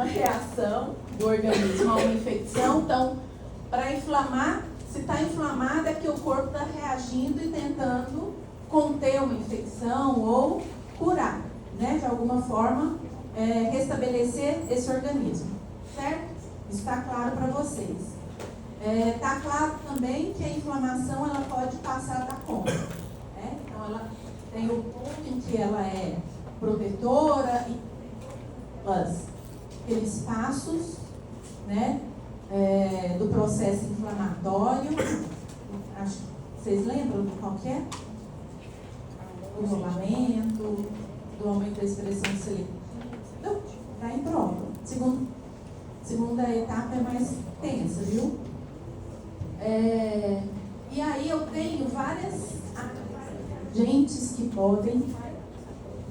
uma reação do organismo a uma infecção. Então, para inflamar, se está inflamado é que o corpo está reagindo e tentando conter uma infecção ou curar, né? De alguma forma, restabelecer esse organismo, certo? Isso está claro para vocês. Está claro também que a inflamação ela pode passar da conta, né? Então, ela tem o ponto em que ela é protetora e aqueles passos, né, do processo inflamatório. Acho que vocês lembram do qual que é? Do rolamento, do aumento da expressão seletiva. Não, está em prova. Segunda etapa é mais tensa, viu? E aí eu tenho várias agentes que podem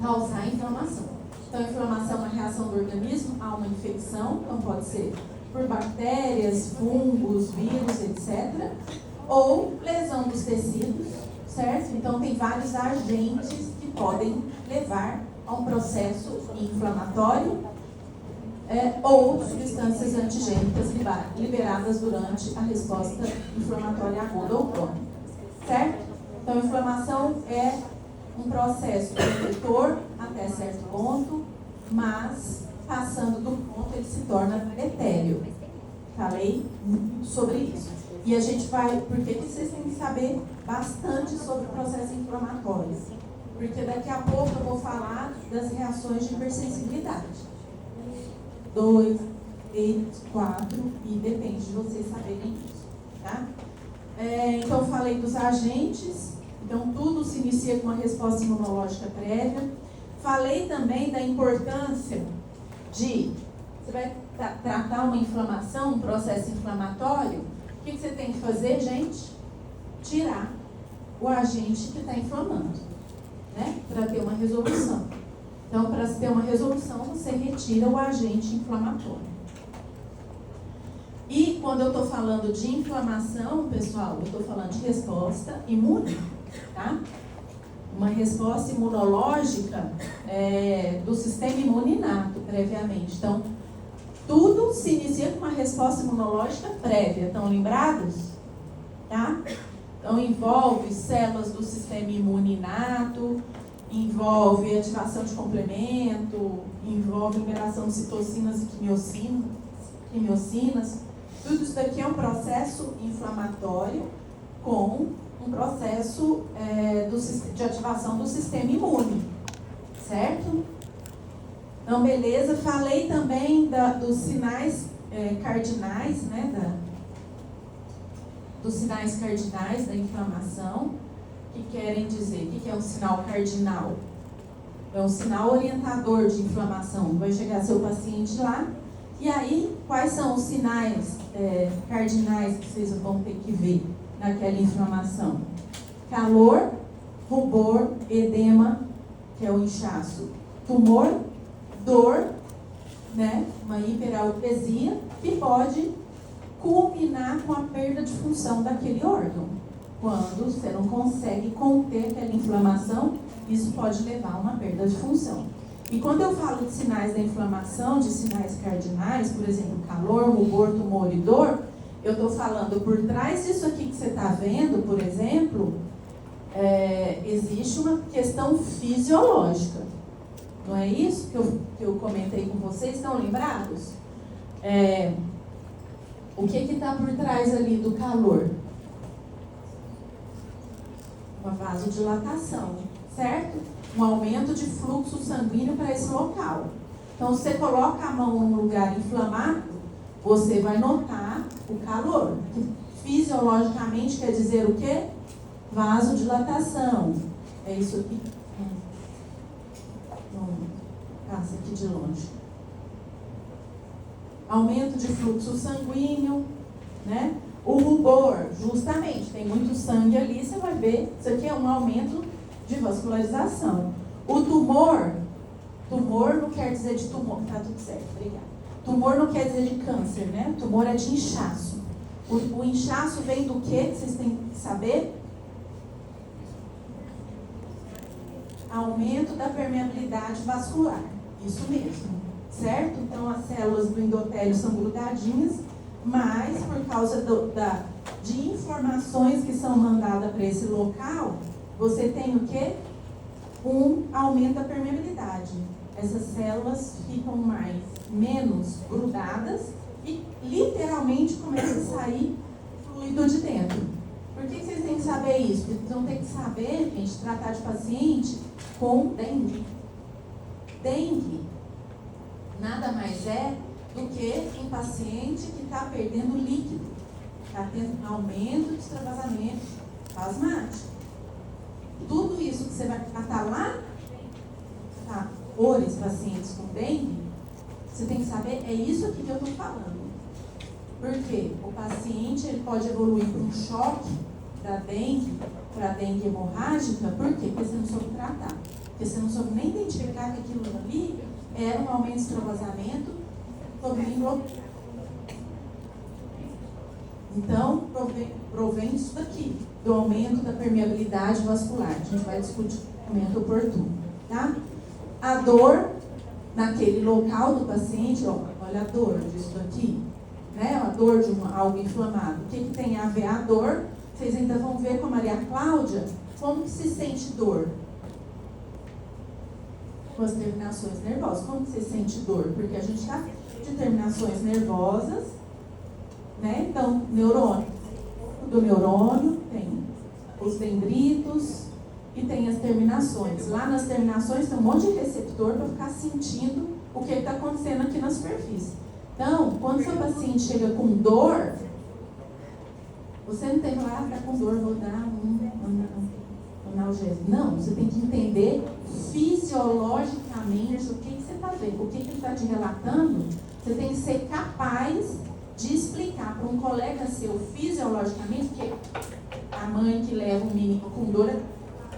causar inflamação. Então, a inflamação é uma reação do organismo a uma infecção, então pode ser por bactérias, fungos, vírus, etc. Ou lesão dos tecidos, certo? Então, tem vários agentes que podem levar a um processo inflamatório ou substâncias antigênicas liberadas durante a resposta inflamatória aguda ou crônica, certo? Então, a inflamação é um processo protetor até certo ponto, mas passando do ponto ele se torna etéreo. Falei sobre isso. E a gente vai, porque vocês têm que saber bastante sobre o processo inflamatório. Porque daqui a pouco eu vou falar das reações de hipersensibilidade. 2, 3, 4, e depende de vocês saberem isso, tá? Então, eu falei dos agentes. Então, tudo se inicia com uma resposta imunológica prévia. Falei também da importância de... Você vai tratar uma inflamação, um processo inflamatório. O que você tem que fazer, gente? Tirar o agente que está inflamando, né? Para ter uma resolução. Então, para ter uma resolução, você retira o agente inflamatório. E quando eu estou falando de inflamação, pessoal, eu estou falando de resposta imune, tá? Uma resposta imunológica do sistema imune inato, previamente. Então, tudo se inicia com uma resposta imunológica prévia. Estão lembrados? Tá? Então, envolve células do sistema imune inato, envolve ativação de complemento, envolve liberação de citocinas e quimiocinas. Tudo isso daqui é um processo inflamatório com um processo de ativação do sistema imune, certo? Então, beleza. Falei também dos sinais cardinais, né? Dos sinais cardinais da inflamação, que querem dizer, o que é um sinal cardinal? É um sinal orientador de inflamação. Vai chegar seu paciente lá, e aí, quais são os sinais cardinais que vocês vão ter que ver naquela inflamação? Calor, rubor, edema, que é o inchaço, tumor, dor, né? Uma hiperalgesia, que pode culminar com a perda de função daquele órgão. Quando você não consegue conter aquela inflamação, isso pode levar a uma perda de função. E quando eu falo de sinais da inflamação, de sinais cardinais, por exemplo, calor, rubor, tumor e dor, eu estou falando por trás disso aqui que você está vendo, por exemplo, existe uma questão fisiológica. Não é isso que eu comentei com vocês? Estão lembrados? O que está por trás ali do calor? Uma vasodilatação, certo? Um aumento de fluxo sanguíneo para esse local. Então, se você coloca a mão num lugar inflamado, você vai notar o calor, que fisiologicamente quer dizer o quê? Vasodilatação. É isso aqui. Passa aqui de longe. Aumento de fluxo sanguíneo, né? O rubor, justamente, tem muito sangue ali, você vai ver, isso aqui é um aumento de vascularização. O tumor não quer dizer de tumor, tá tudo certo, obrigada. Tumor não quer dizer de câncer, né? Tumor é de inchaço. O inchaço vem do quê? Vocês têm que saber? Aumento da permeabilidade vascular, isso mesmo. certo? Então, as células do endotélio são grudadinhas, mas por causa de informações que são mandadas para esse local, você tem o quê? Um aumento da permeabilidade. Essas células ficam menos grudadas e literalmente começa a sair fluido de dentro. Por que vocês têm que saber isso? Porque vocês vão ter que saber, gente, tratar de paciente com dengue. Dengue nada mais é do que um paciente que está perdendo líquido, está tendo aumento de extravasamento plasmático. Tudo isso que você vai tratar lá, os pacientes com dengue, você tem que saber, é isso aqui que eu estou falando. Porque o paciente ele pode evoluir para um choque da dengue, para a dengue hemorrágica. Por quê? Porque você não soube tratar. Porque você não soube nem identificar que aquilo ali era um aumento de extravasamento sobre. Então, provém isso daqui, do aumento da permeabilidade vascular. A gente vai discutir no momento oportuno, tá? A dor naquele local do paciente, olha a dor disso daqui, né? A dor de algo inflamado. O que tem a ver a dor? Vocês ainda vão ver com a Maria Cláudia como que se sente dor. Com as terminações nervosas. Como que se sente dor? Porque a gente está de terminações nervosas, né? Então, neurônio. Do neurônio tem os dendritos e tem as terminações. Lá nas terminações tem um monte de receptor para ficar sentindo o que está acontecendo aqui na superfície. Então, quando seu paciente chega com dor, você não tem que falar, está com dor, vou dar um analgésico. Não, você tem que entender fisiologicamente o que você está vendo, o que ele está te relatando. Você tem que ser capaz de explicar para um colega seu fisiologicamente, porque a mãe que leva um menino com dor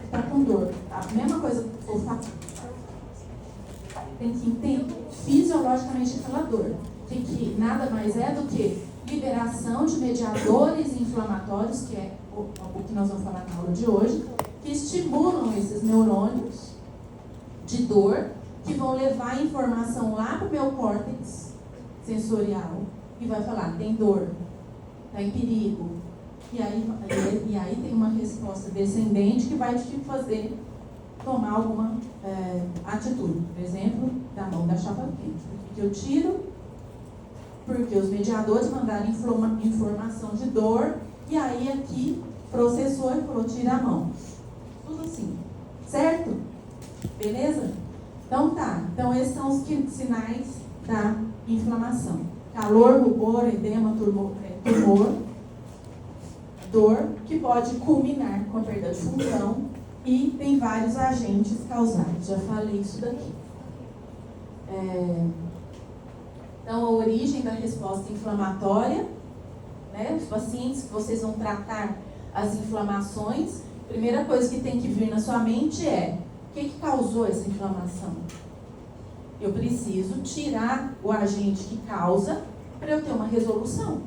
está com dor. A mesma coisa que eu faço. Tem que entender fisiologicamente aquela dor. Que nada mais é do que liberação de mediadores inflamatórios, que é o que nós vamos falar na aula de hoje, que estimulam esses neurônios de dor, que vão levar a informação lá para o meu córtex sensorial e vai falar, tem dor, está em perigo. E aí tem uma resposta descendente que vai te fazer tomar alguma atitude. Por exemplo, da mão da chapa quente. Porque eu tiro, porque os mediadores mandaram informação de dor, e aí aqui processou e falou, tira a mão. Tudo assim, certo? Beleza? Então tá, então esses são os sinais da inflamação. Calor, rubor, edema, tumor, dor, que pode culminar com a perda de função, e tem vários agentes causais, já falei isso daqui. Então, a origem da resposta inflamatória, né? Os pacientes que vocês vão tratar as inflamações, a primeira coisa que tem que vir na sua mente é, o que causou essa inflamação? Eu preciso tirar o agente que causa para eu ter uma resolução,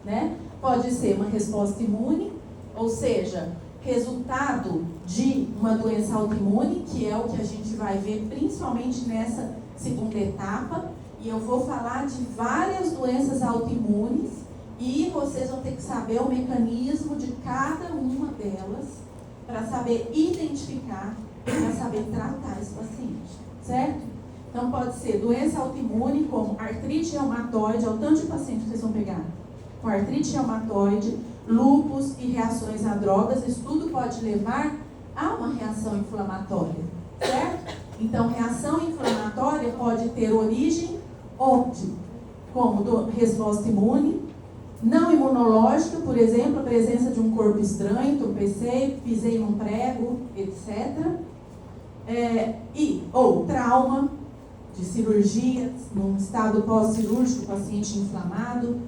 né? Pode ser uma resposta imune, ou seja, resultado de uma doença autoimune, que é o que a gente vai ver principalmente nessa segunda etapa. E eu vou falar de várias doenças autoimunes e vocês vão ter que saber o mecanismo de cada uma delas para saber identificar e para saber tratar esse paciente, certo? Então pode ser doença autoimune como artrite reumatoide, é o tanto de paciente que vocês vão pegar com artrite reumatoide, lúpus e reações a drogas. Isso tudo pode levar a uma reação inflamatória, certo? Então reação inflamatória pode ter origem onde? Como resposta imune, não imunológica, por exemplo, a presença de um corpo estranho, tropecei, pisei num prego, etc. Ou trauma de cirurgia, num estado pós-cirúrgico, paciente inflamado.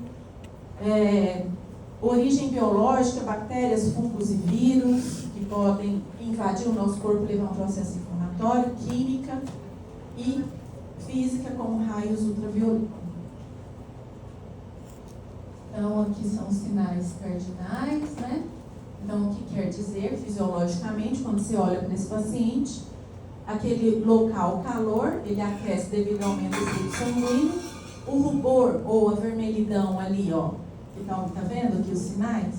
Origem biológica, bactérias, fungos e vírus, que podem invadir o nosso corpo e levar a um processo inflamatório, química e física, como raios ultravioletos. Então, aqui são os sinais cardinais, né? Então, o que quer dizer, fisiologicamente, quando você olha para esse paciente, aquele local calor, ele aquece devido ao aumento do fluxo sanguíneo. O rubor, ou a vermelhidão ali, ó, que tá vendo aqui os sinais?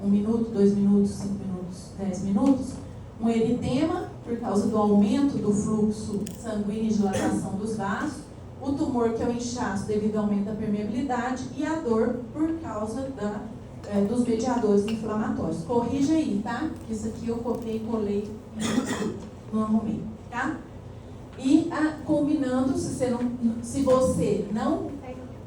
1 minuto, 2 minutos, 5 minutos, 10 minutos. Um eritema, por causa do aumento do fluxo sanguíneo e dilatação dos vasos. O tumor, que é o inchaço devido ao aumento da permeabilidade. E a dor por causa dos mediadores inflamatórios. Corrija aí, tá? Isso aqui eu copiei e colei no arrumei, tá? E combinando, se você não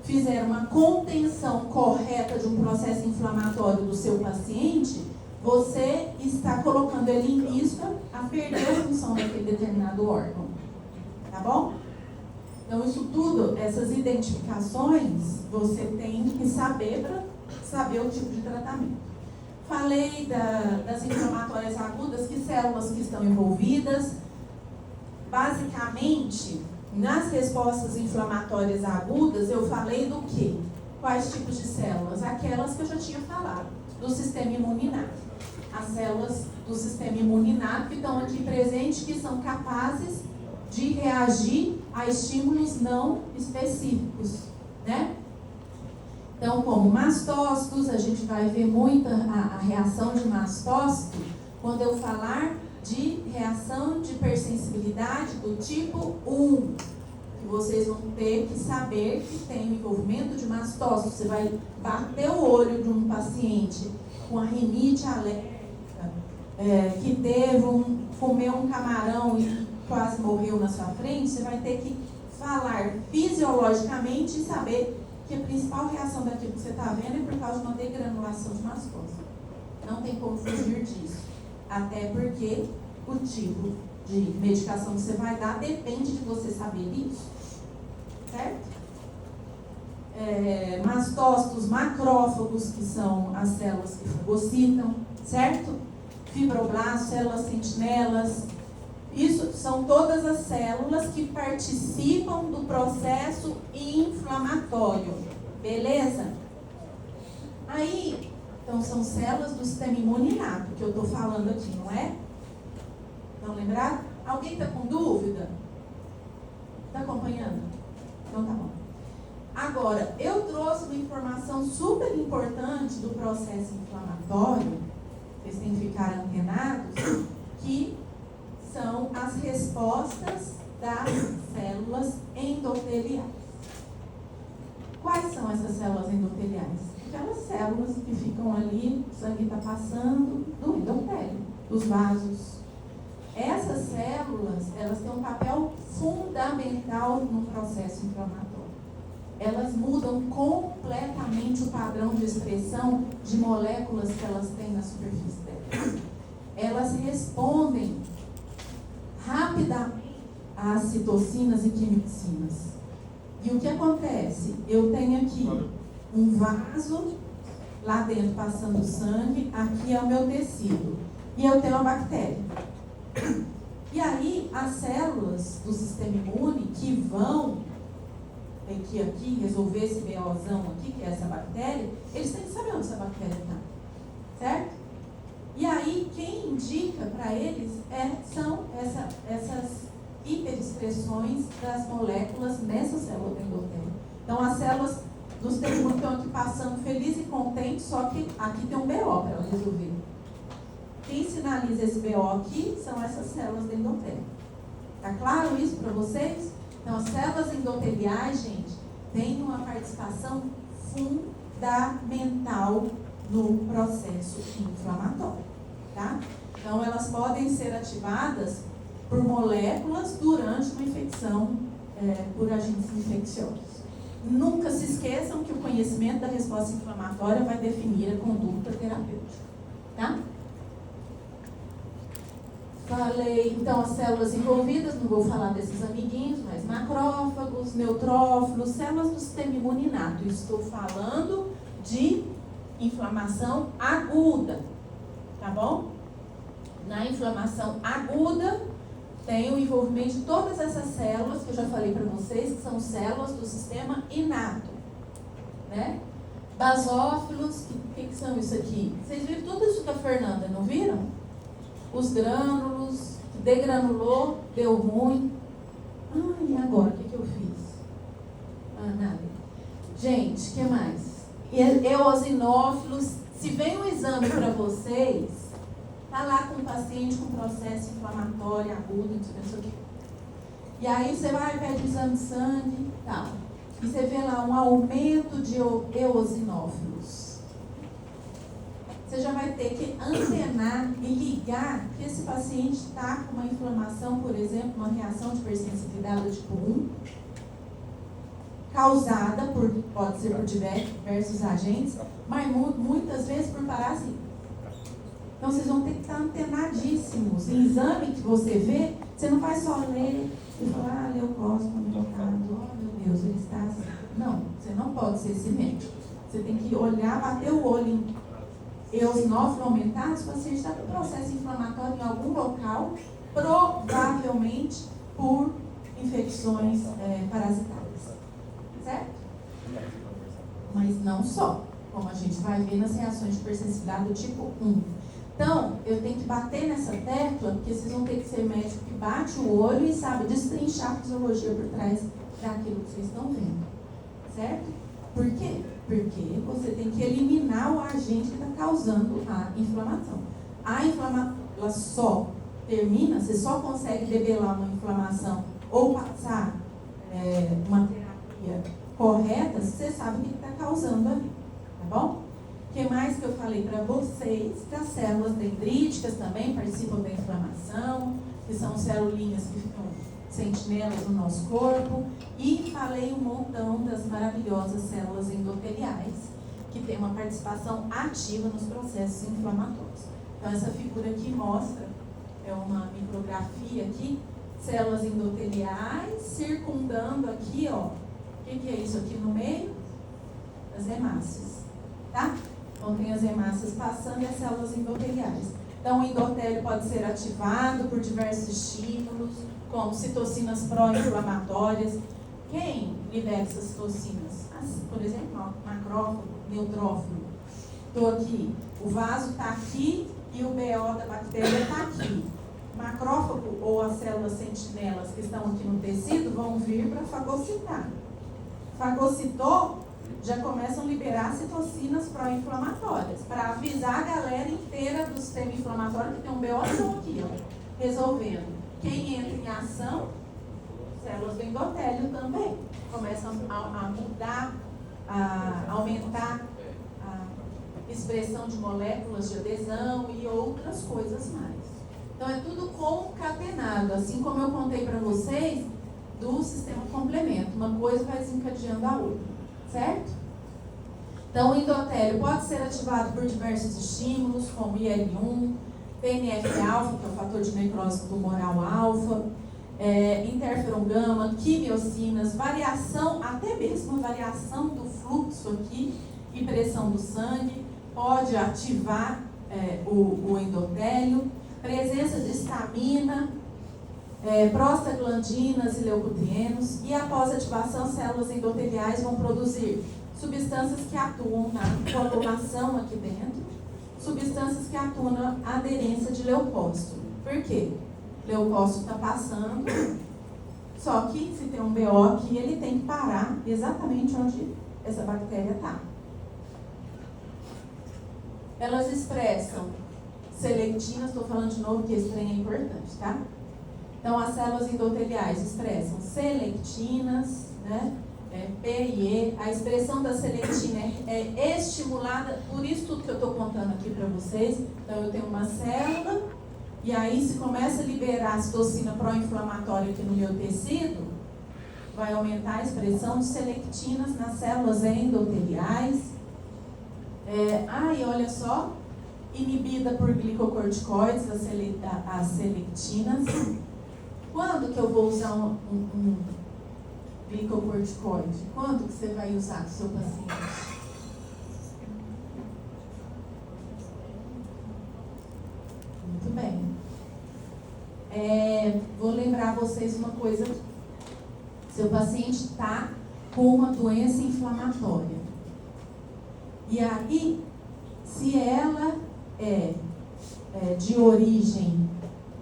fizer uma contenção correta de um processo inflamatório do seu paciente, você está colocando ele em risco a perder a função daquele determinado órgão. Tá bom? Então, isso tudo, essas identificações, você tem que saber para saber o tipo de tratamento. Falei das inflamatórias agudas, que células que estão envolvidas. Basicamente, nas respostas inflamatórias agudas, eu falei do quê? Quais tipos de células? Aquelas que eu já tinha falado, do sistema imuninato. As células do sistema imuninato que estão aqui presentes, que são capazes de reagir a estímulos não específicos, né? Então, como mastócitos, a gente vai ver muito a reação de mastócito quando eu falar de reação de hipersensibilidade do tipo 1, que vocês vão ter que saber que tem o envolvimento de mastócito. Você vai bater o olho de um paciente com a rinite alérgica, que comeu um camarão e quase morreu na sua frente, você vai ter que falar fisiologicamente e saber que a principal reação daquilo que você está vendo é por causa de uma degranulação de mastócito. Não tem como fugir disso. Até porque o tipo de medicação que você vai dar depende de você saber isso. Certo? Mastócitos, macrófagos, que são as células que fagocitam, certo? Fibroblastos, células sentinelas. Isso são todas as células que participam do processo inflamatório. Beleza? Aí, então, são células do sistema imune inato que eu estou falando aqui, não é? Não lembrar? Alguém está com dúvida? Está acompanhando? Então tá bom. Agora, eu trouxe uma informação super importante do processo inflamatório, vocês têm que ficar antenados, que são as respostas das células endoteliais. Quais são essas células endoteliais? Aquelas células que ficam ali, o sangue está passando, do endotélio, dos vasos. Essas células, elas têm um papel fundamental no processo inflamatório. Elas mudam completamente o padrão de expressão de moléculas que elas têm na superfície dela. Elas respondem rapidamente às citocinas e quimicinas. E o que acontece? Eu tenho aqui um vaso, lá dentro passando sangue, aqui é o meu tecido. E eu tenho uma bactéria. E aí, as células do sistema imune que vão aqui resolver esse BOzão aqui, que é essa bactéria, eles têm que saber onde essa bactéria está. Certo? E aí, quem indica para eles são essas hiperexpressões das moléculas nessa célula do endotélio. Então, as células do sistema imune estão aqui passando feliz e contente, só que aqui tem um BO para ela resolver. Quem sinaliza esse BO aqui são essas células do endotélio. Tá claro isso para vocês? Então, as células endoteliais, gente, têm uma participação fundamental no processo inflamatório, tá? Então, elas podem ser ativadas por moléculas durante uma infecção por agentes infecciosos. Nunca se esqueçam que o conhecimento da resposta inflamatória vai definir a conduta terapêutica, tá? Falei, então, as células envolvidas, não vou falar desses amiguinhos, mas macrófagos, neutrófilos, células do sistema imune inato. Estou falando de inflamação aguda, tá bom? Na inflamação aguda, tem o envolvimento de todas essas células, que eu já falei para vocês, que são células do sistema inato, né? Basófilos, o que são isso aqui? Vocês viram tudo isso da Fernanda, não viram? Os grânulos, degranulou, deu ruim. E agora, o que eu fiz? Nada. Gente, o que mais? Eosinófilos, se vem um exame para vocês, tá lá com um paciente com processo inflamatório agudo, não sei o quê. E aí você vai e pede o exame de sangue e tal. E você vê lá um aumento de eosinófilos. Você já vai ter que antenar e ligar que esse paciente está com uma inflamação, por exemplo, uma reação de hipersensibilidade tipo 1, causada pode ser por diversos agentes, mas muitas vezes por parasita. Então vocês vão ter que estar antenadíssimos. Em exame que você vê, você não vai só ler e falar, leucócito conjugado, meu Deus, ele está assim. Não, você não pode ser esse médico. Você tem que olhar, bater o olho em eosinófilo aumentado, se o paciente está com processo inflamatório em algum local, provavelmente por infecções parasitárias. Certo? Mas não só, como a gente vai ver nas reações de hipersensibilidade do tipo 1. Então, eu tenho que bater nessa tecla, porque vocês vão ter que ser médico que bate o olho e sabe destrinchar a fisiologia por trás daquilo que vocês estão vendo. Certo? Por quê? Porque você tem que eliminar o agente que está causando a inflamação. A inflamação, ela só termina, você só consegue debelar uma inflamação ou passar uma terapia correta se você sabe o que está causando ali. Tá bom? O que mais que eu falei para vocês? Que as células dendríticas também participam da inflamação, que são celulinhas que ficam sentinelas no nosso corpo. E falei um montão das maravilhosas células endoteliais, que tem uma participação ativa nos processos inflamatórios. Então, essa figura aqui mostra, é uma micrografia aqui, células endoteliais circundando aqui, ó. O que é isso aqui no meio? As hemácias, tá? Então, tem as hemácias passando e as células endoteliais. Então, o endotélio pode ser ativado por diversos estímulos, como citocinas pró-inflamatórias. Quem libera essas citocinas? Por exemplo, macrófago, neutrófilo. Estou aqui, o vaso está aqui e o BO da bactéria está aqui. Macrófago ou as células sentinelas que estão aqui no tecido vão vir para fagocitar. Fagocitou, já começam a liberar citocinas pró-inflamatórias, para avisar a galera inteira do sistema inflamatório que tem um BO aqui, ó, resolvendo. Quem entra em ação, células do endotélio também, começam a mudar, a aumentar a expressão de moléculas de adesão e outras coisas mais. Então é tudo concatenado, assim como eu contei para vocês do sistema complemento. Uma coisa vai desencadeando a outra, certo? Então o endotélio pode ser ativado por diversos estímulos, como IL-1, PNF-alfa, que é o fator de necrose tumoral alfa, interferon gama, quimiocinas, variação, até mesmo a variação do fluxo aqui e pressão do sangue, pode ativar o endotélio, presença de histamina, prostaglandinas e leucotrienos, e após ativação, células endoteliais vão produzir substâncias que atuam na coagulação aqui dentro, substâncias que atuam na aderência de leucócito. Por quê? Leucócito está passando, só que se tem um BO aqui, ele tem que parar exatamente onde essa bactéria está. Elas expressam selectinas, estou falando de novo que esse trem é importante, tá? Então, as células endoteliais expressam selectinas, né? P e E. A expressão da selectina é estimulada, por isso tudo que eu estou contando aqui para vocês. Então, eu tenho uma célula, e aí se começa a liberar a citocina pró-inflamatória aqui no meu tecido, vai aumentar a expressão de selectinas nas células endoteliais. E olha só, inibida por glicocorticoides, as selectinas. Quando que eu vou usar um glicocorticoide? Quando que você vai usar com o seu paciente? Muito bem. Vou lembrar vocês uma coisa aqui. Seu paciente está com uma doença inflamatória. E aí, se ela é de origem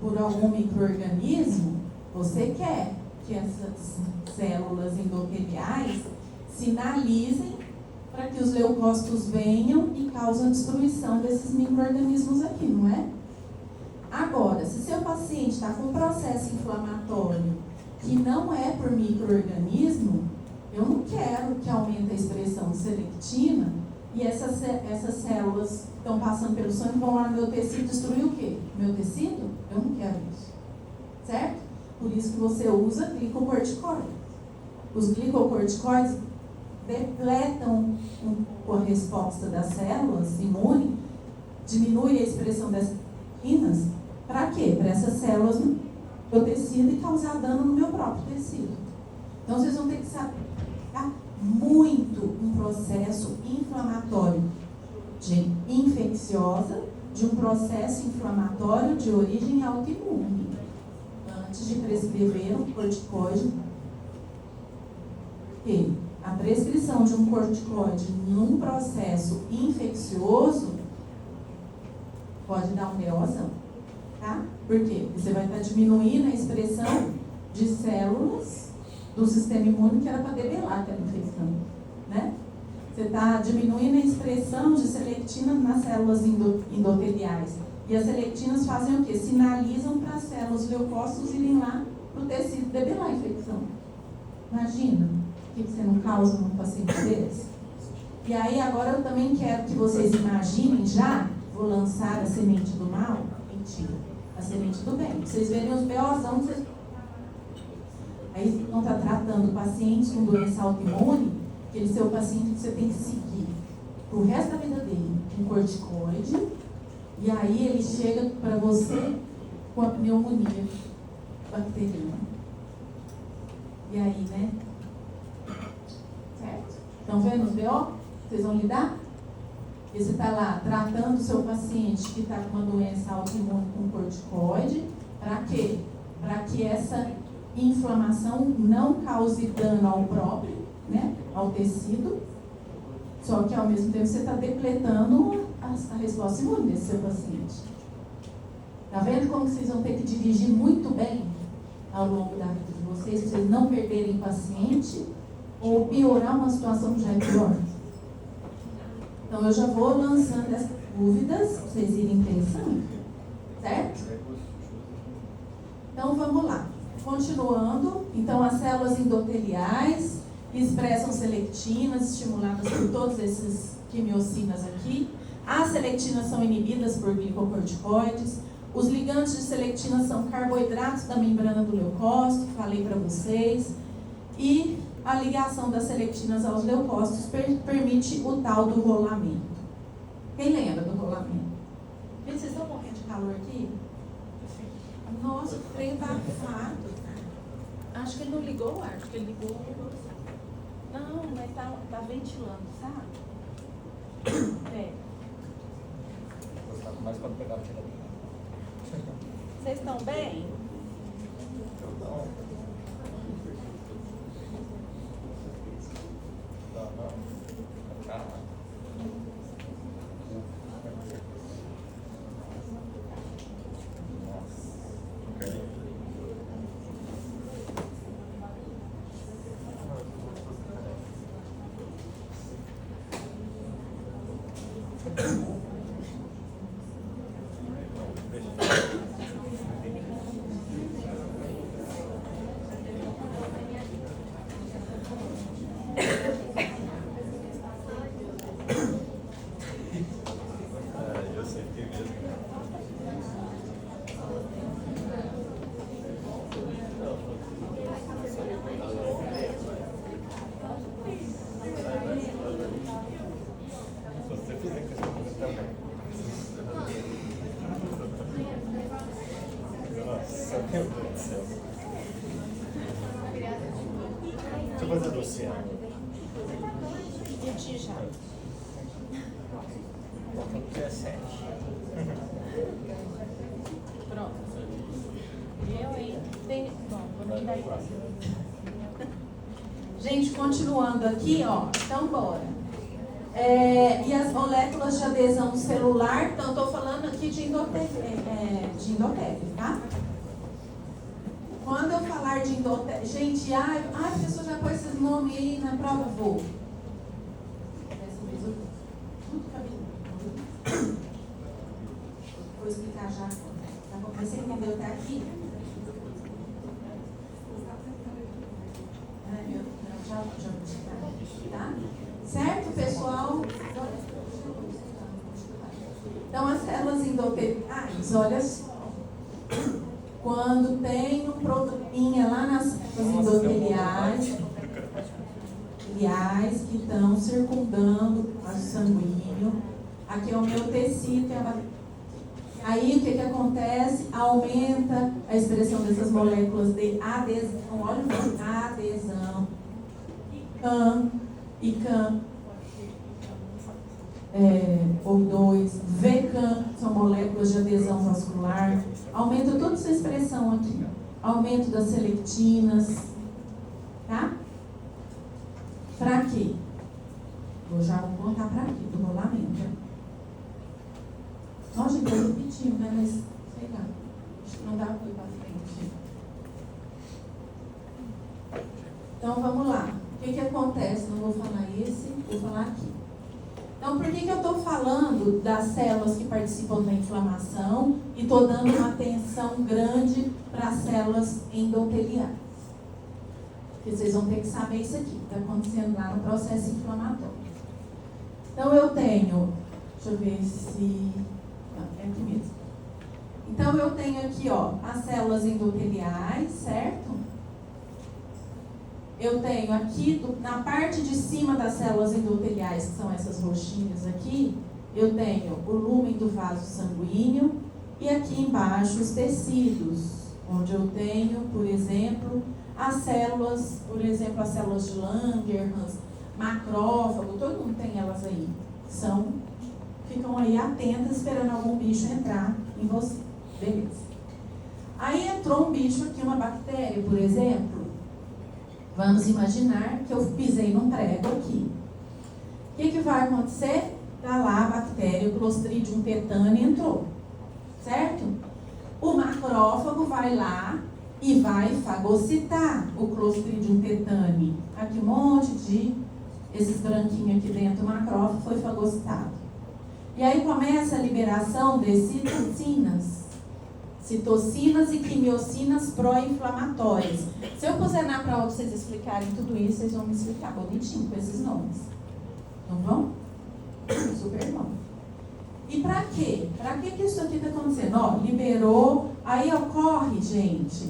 por algum micro-organismo, você quer que essas células endoteliais sinalizem para que os leucócitos venham e causem a destruição desses micro-organismos aqui, não é? Agora, se seu paciente está com um processo inflamatório que não é por micro-organismo, eu não quero que aumente a expressão de selectina e essas células que estão passando pelo sangue vão lá no meu tecido e destruir o quê? Meu tecido? Eu não quero isso. Certo? Por isso que você usa glicocorticoides. Os glicocorticoides depletam a resposta das células imunes, diminui a expressão das citoquinas. Para quê? Para essas células no meu tecido e causar dano no meu próprio tecido. Então, vocês vão ter que saber muito um processo inflamatório de infecciosa, de um processo inflamatório de origem autoimune, antes de prescrever um corticoide. E a prescrição de um corticoide num processo infeccioso pode dar um BOzão, tá? Por quê? Porque você vai estar diminuindo a expressão de células do sistema imune que era para debelar aquela infecção, né? Você está diminuindo a expressão de selectina nas células endoteliais. E as selectinas fazem o quê? Sinalizam para as células leucócitos irem lá para o tecido debelar a infecção. Imagina o que você não causa num paciente desse. E aí agora eu também quero que vocês imaginem já, vou lançar a semente do mal, mentira, a semente do bem. Vocês verem os BOzão, vocês... Aí vão estar tratando pacientes com doença autoimune, aquele seu paciente que você tem que seguir pro resto da vida dele, um corticoide, e aí ele chega para você com a pneumonia bacteriana. E aí, né? Certo? Estão vendo os BO? Vocês vão lidar? E você está lá tratando o seu paciente que está com uma doença autoimune com corticoide, para quê? Para que essa inflamação não cause dano ao próprio, né, ao tecido, só que ao mesmo tempo você está depletando a resposta imune desse seu paciente. Tá vendo como vocês vão ter que dirigir muito bem ao longo da vida de vocês, para vocês não perderem paciente ou piorar uma situação que já é pior? Então eu já vou lançando essas dúvidas para vocês irem pensando, certo? Então vamos lá. Continuando, então as células endoteliais expressam selectinas estimuladas por todos esses quimiocinas aqui. As selectinas são inibidas por glicocorticoides. Os ligantes de selectina são carboidratos da membrana do leucócito, falei para vocês. E a ligação das selectinas aos leucócitos permite o tal do rolamento. Quem lembra do rolamento? Gente, vocês estão morrendo de calor aqui? Nossa, o trem tá abafado. Acho que ele não ligou o ar, acho que ele ligou. Não, mas tá ventilando, sabe? É. Mas quando pegar o tirador. Vocês estão bem? Deixa eu fazer doce. Pedi já. Aqui é 7. Pronto. Eu, hein? Bom, vou me dar isso. Gente, continuando aqui, ó. Então, bora. E as moléculas de adesão celular, então estou falando aqui de endotélio, tá? Quando eu falar de endotélio, gente, a pessoa já pôs esses nomes aí na prova, vou. Dessa vez eu tudo cabeludo. Vou explicar já. Tá bom? Mas você entendeu até aqui? Já vou explicar. Tá? Certo, pessoal? Então, as células endoteliais, olha só. Quando tem um probleminha lá nas células endoteliais, que estão circundando o vaso sanguíneo, aqui é o meu tecido, aí o que acontece? Aumenta a expressão dessas moléculas de adesão, olha o nome, adesão, ICAM, O2, VCAM, são moléculas de adesão vascular, aumenta toda essa expressão aqui, aumento das selectinas, tá? Para quê? Já vou contar para quê, do rolamento. Nossa, gente, eu repetindo, né? Mas, sei lá, acho que não dá para ir para frente. Então, vamos lá. O que acontece? Não vou falar esse, vou falar aqui. Então, por que eu estou falando das células que participam da inflamação e estou dando uma atenção grande para as células endoteliais? Porque vocês vão ter que saber isso aqui, que está acontecendo lá no processo inflamatório. Então, eu tenho, deixa eu ver se... Não, é aqui mesmo. Então, eu tenho aqui, ó, as células endoteliais, certo? Eu tenho aqui, na parte de cima das células endoteliais, que são essas roxinhas aqui, eu tenho o lúmen do vaso sanguíneo e aqui embaixo os tecidos, onde eu tenho, por exemplo, as células, as células de Langerhans, macrófago, todo mundo tem elas aí. Ficam aí atentas, esperando algum bicho entrar em você. Beleza. Aí entrou um bicho aqui, uma bactéria, por exemplo. Vamos imaginar que eu pisei num prego aqui. O que vai acontecer? Está lá a bactéria, o Clostridium tetani entrou. Certo? O macrófago vai lá e vai fagocitar o Clostridium tetani. Aqui um monte de esses branquinhos aqui dentro, o macrófago foi fagocitado. E aí começa a liberação de citocinas e quimiocinas pró-inflamatórias. Se eu puser na prova para vocês explicarem tudo isso, vocês vão me explicar bonitinho com esses nomes. Não vão? Super bom. E para quê? Para que isso aqui está acontecendo? Ó, liberou, aí ocorre, gente,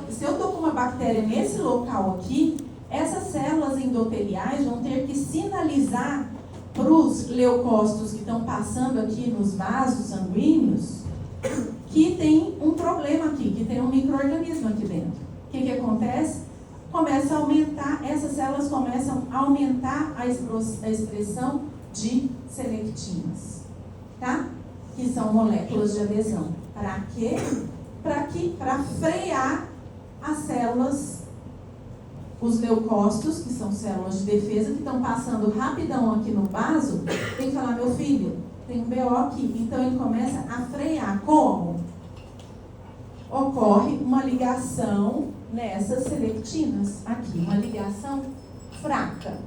se eu estou com uma bactéria nesse local aqui, essas células endoteliais vão ter que sinalizar para os leucócitos que estão passando aqui nos vasos sanguíneos que tem um problema aqui, que tem um micro-organismo aqui dentro. O que acontece? Começa a aumentar, essas células começam a aumentar a expressão de selectinas, tá? Que são moléculas de adesão. Para quê? Para frear as células, os leucócitos, que são células de defesa, que estão passando rapidão aqui no vaso, tem que falar, meu filho, tem um BO aqui. Então ele começa a frear. Como? Ocorre uma ligação nessas selectinas aqui, uma ligação fraca,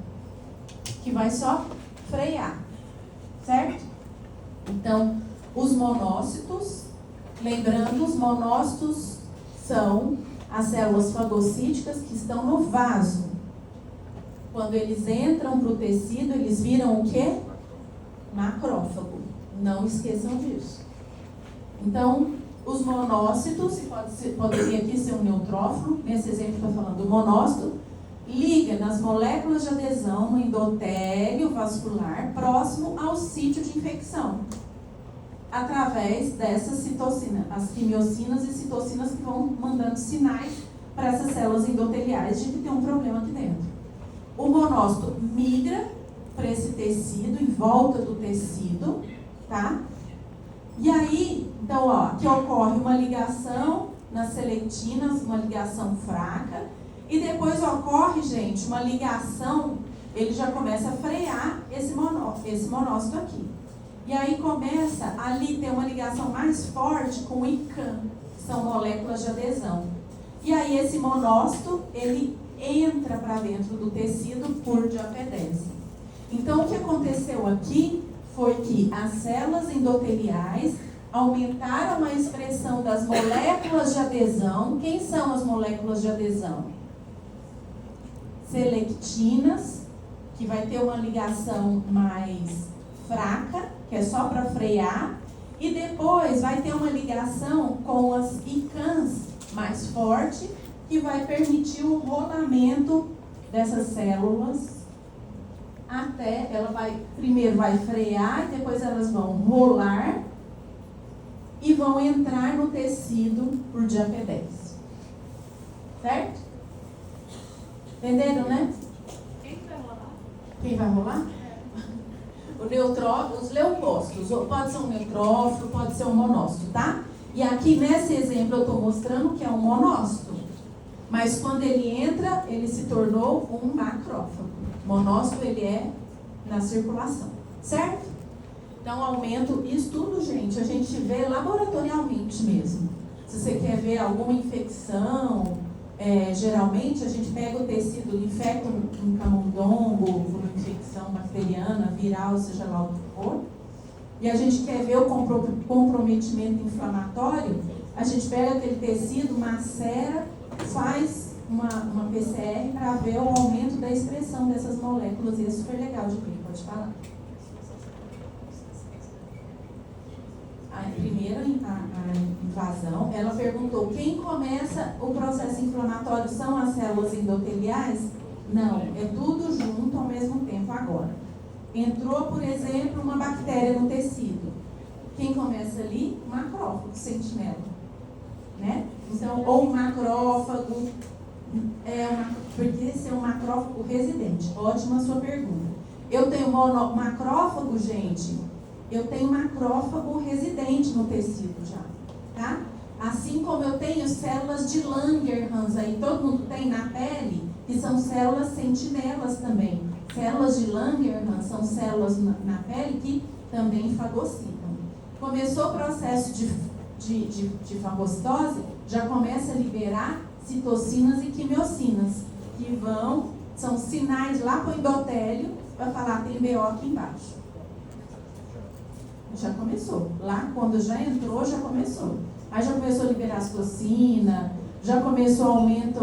que vai só frear, certo? Então, os monócitos, lembrando, os monócitos são as células fagocíticas que estão no vaso. Quando eles entram para o tecido, eles viram o quê? Macrófago. Não esqueçam disso. Então, os monócitos, poderia aqui ser um neutrófilo, nesse exemplo estou falando do monócito, liga nas moléculas de adesão no endotélio vascular próximo ao sítio de infecção, através dessas citocinas, as quimiocinas e citocinas que vão mandando sinais para essas células endoteliais de que tem um problema aqui dentro. O monócito migra para esse tecido, em volta do tecido, tá? E aí, então, ó, que ocorre uma ligação nas selectinas, uma ligação fraca, e depois ocorre, gente, uma ligação ele já começa a frear esse monócito aqui. E aí começa ali ter uma ligação mais forte com o ICAM, que são moléculas de adesão. E aí esse monócito, ele entra para dentro do tecido por diapedese. Então o que aconteceu aqui foi que as células endoteliais aumentaram a expressão das moléculas de adesão. Quem são as moléculas de adesão? Selectinas, que vai ter uma ligação mais fraca, que é só para frear, e depois vai ter uma ligação com as ICANs mais forte, que vai permitir o rolamento dessas células até primeiro vai frear, e depois elas vão rolar e vão entrar no tecido por diapedese. Certo? Entenderam, né? Quem vai rolar? Quem vai rolar? Os leucócitos, pode ser um neutrófilo, pode ser um monócito, tá? E aqui nesse exemplo eu estou mostrando que é um monócito, mas quando ele entra, ele se tornou um macrófago. Monócito, ele é na circulação, certo? Então, aumento, isso tudo, gente, a gente vê laboratorialmente mesmo. Se você quer ver alguma infecção, geralmente a gente pega o tecido, infecta um camundongo, uma infecção bacteriana, viral, seja lá o que for, e a gente quer ver o comprometimento inflamatório, a gente pega aquele tecido, macera, faz uma PCR para ver o aumento da expressão dessas moléculas, e é super legal de ver, pode falar. A primeira a invasão, ela perguntou, quem começa o processo inflamatório são as células endoteliais? Não, é tudo junto ao mesmo tempo agora. Entrou, por exemplo, uma bactéria no tecido. Quem começa ali? Macrófago, sentinela. Né? Então, ou macrófago, porque esse é um macrófago residente. Ótima sua pergunta. Eu tenho macrófago, gente, eu tenho macrófago residente no tecido já, tá? Assim como eu tenho células de Langerhans, aí todo mundo tem na pele, que são células sentinelas também. Células de Langerhans são células na pele que também fagocitam. Começou o processo de fagocitose, já começa a liberar citocinas e quimiocinas, que são sinais lá para o endotélio, para falar, tem BO aqui embaixo. Já começou. Lá, quando já entrou, já começou. Aí já começou a liberar citocina, já começou o aumento,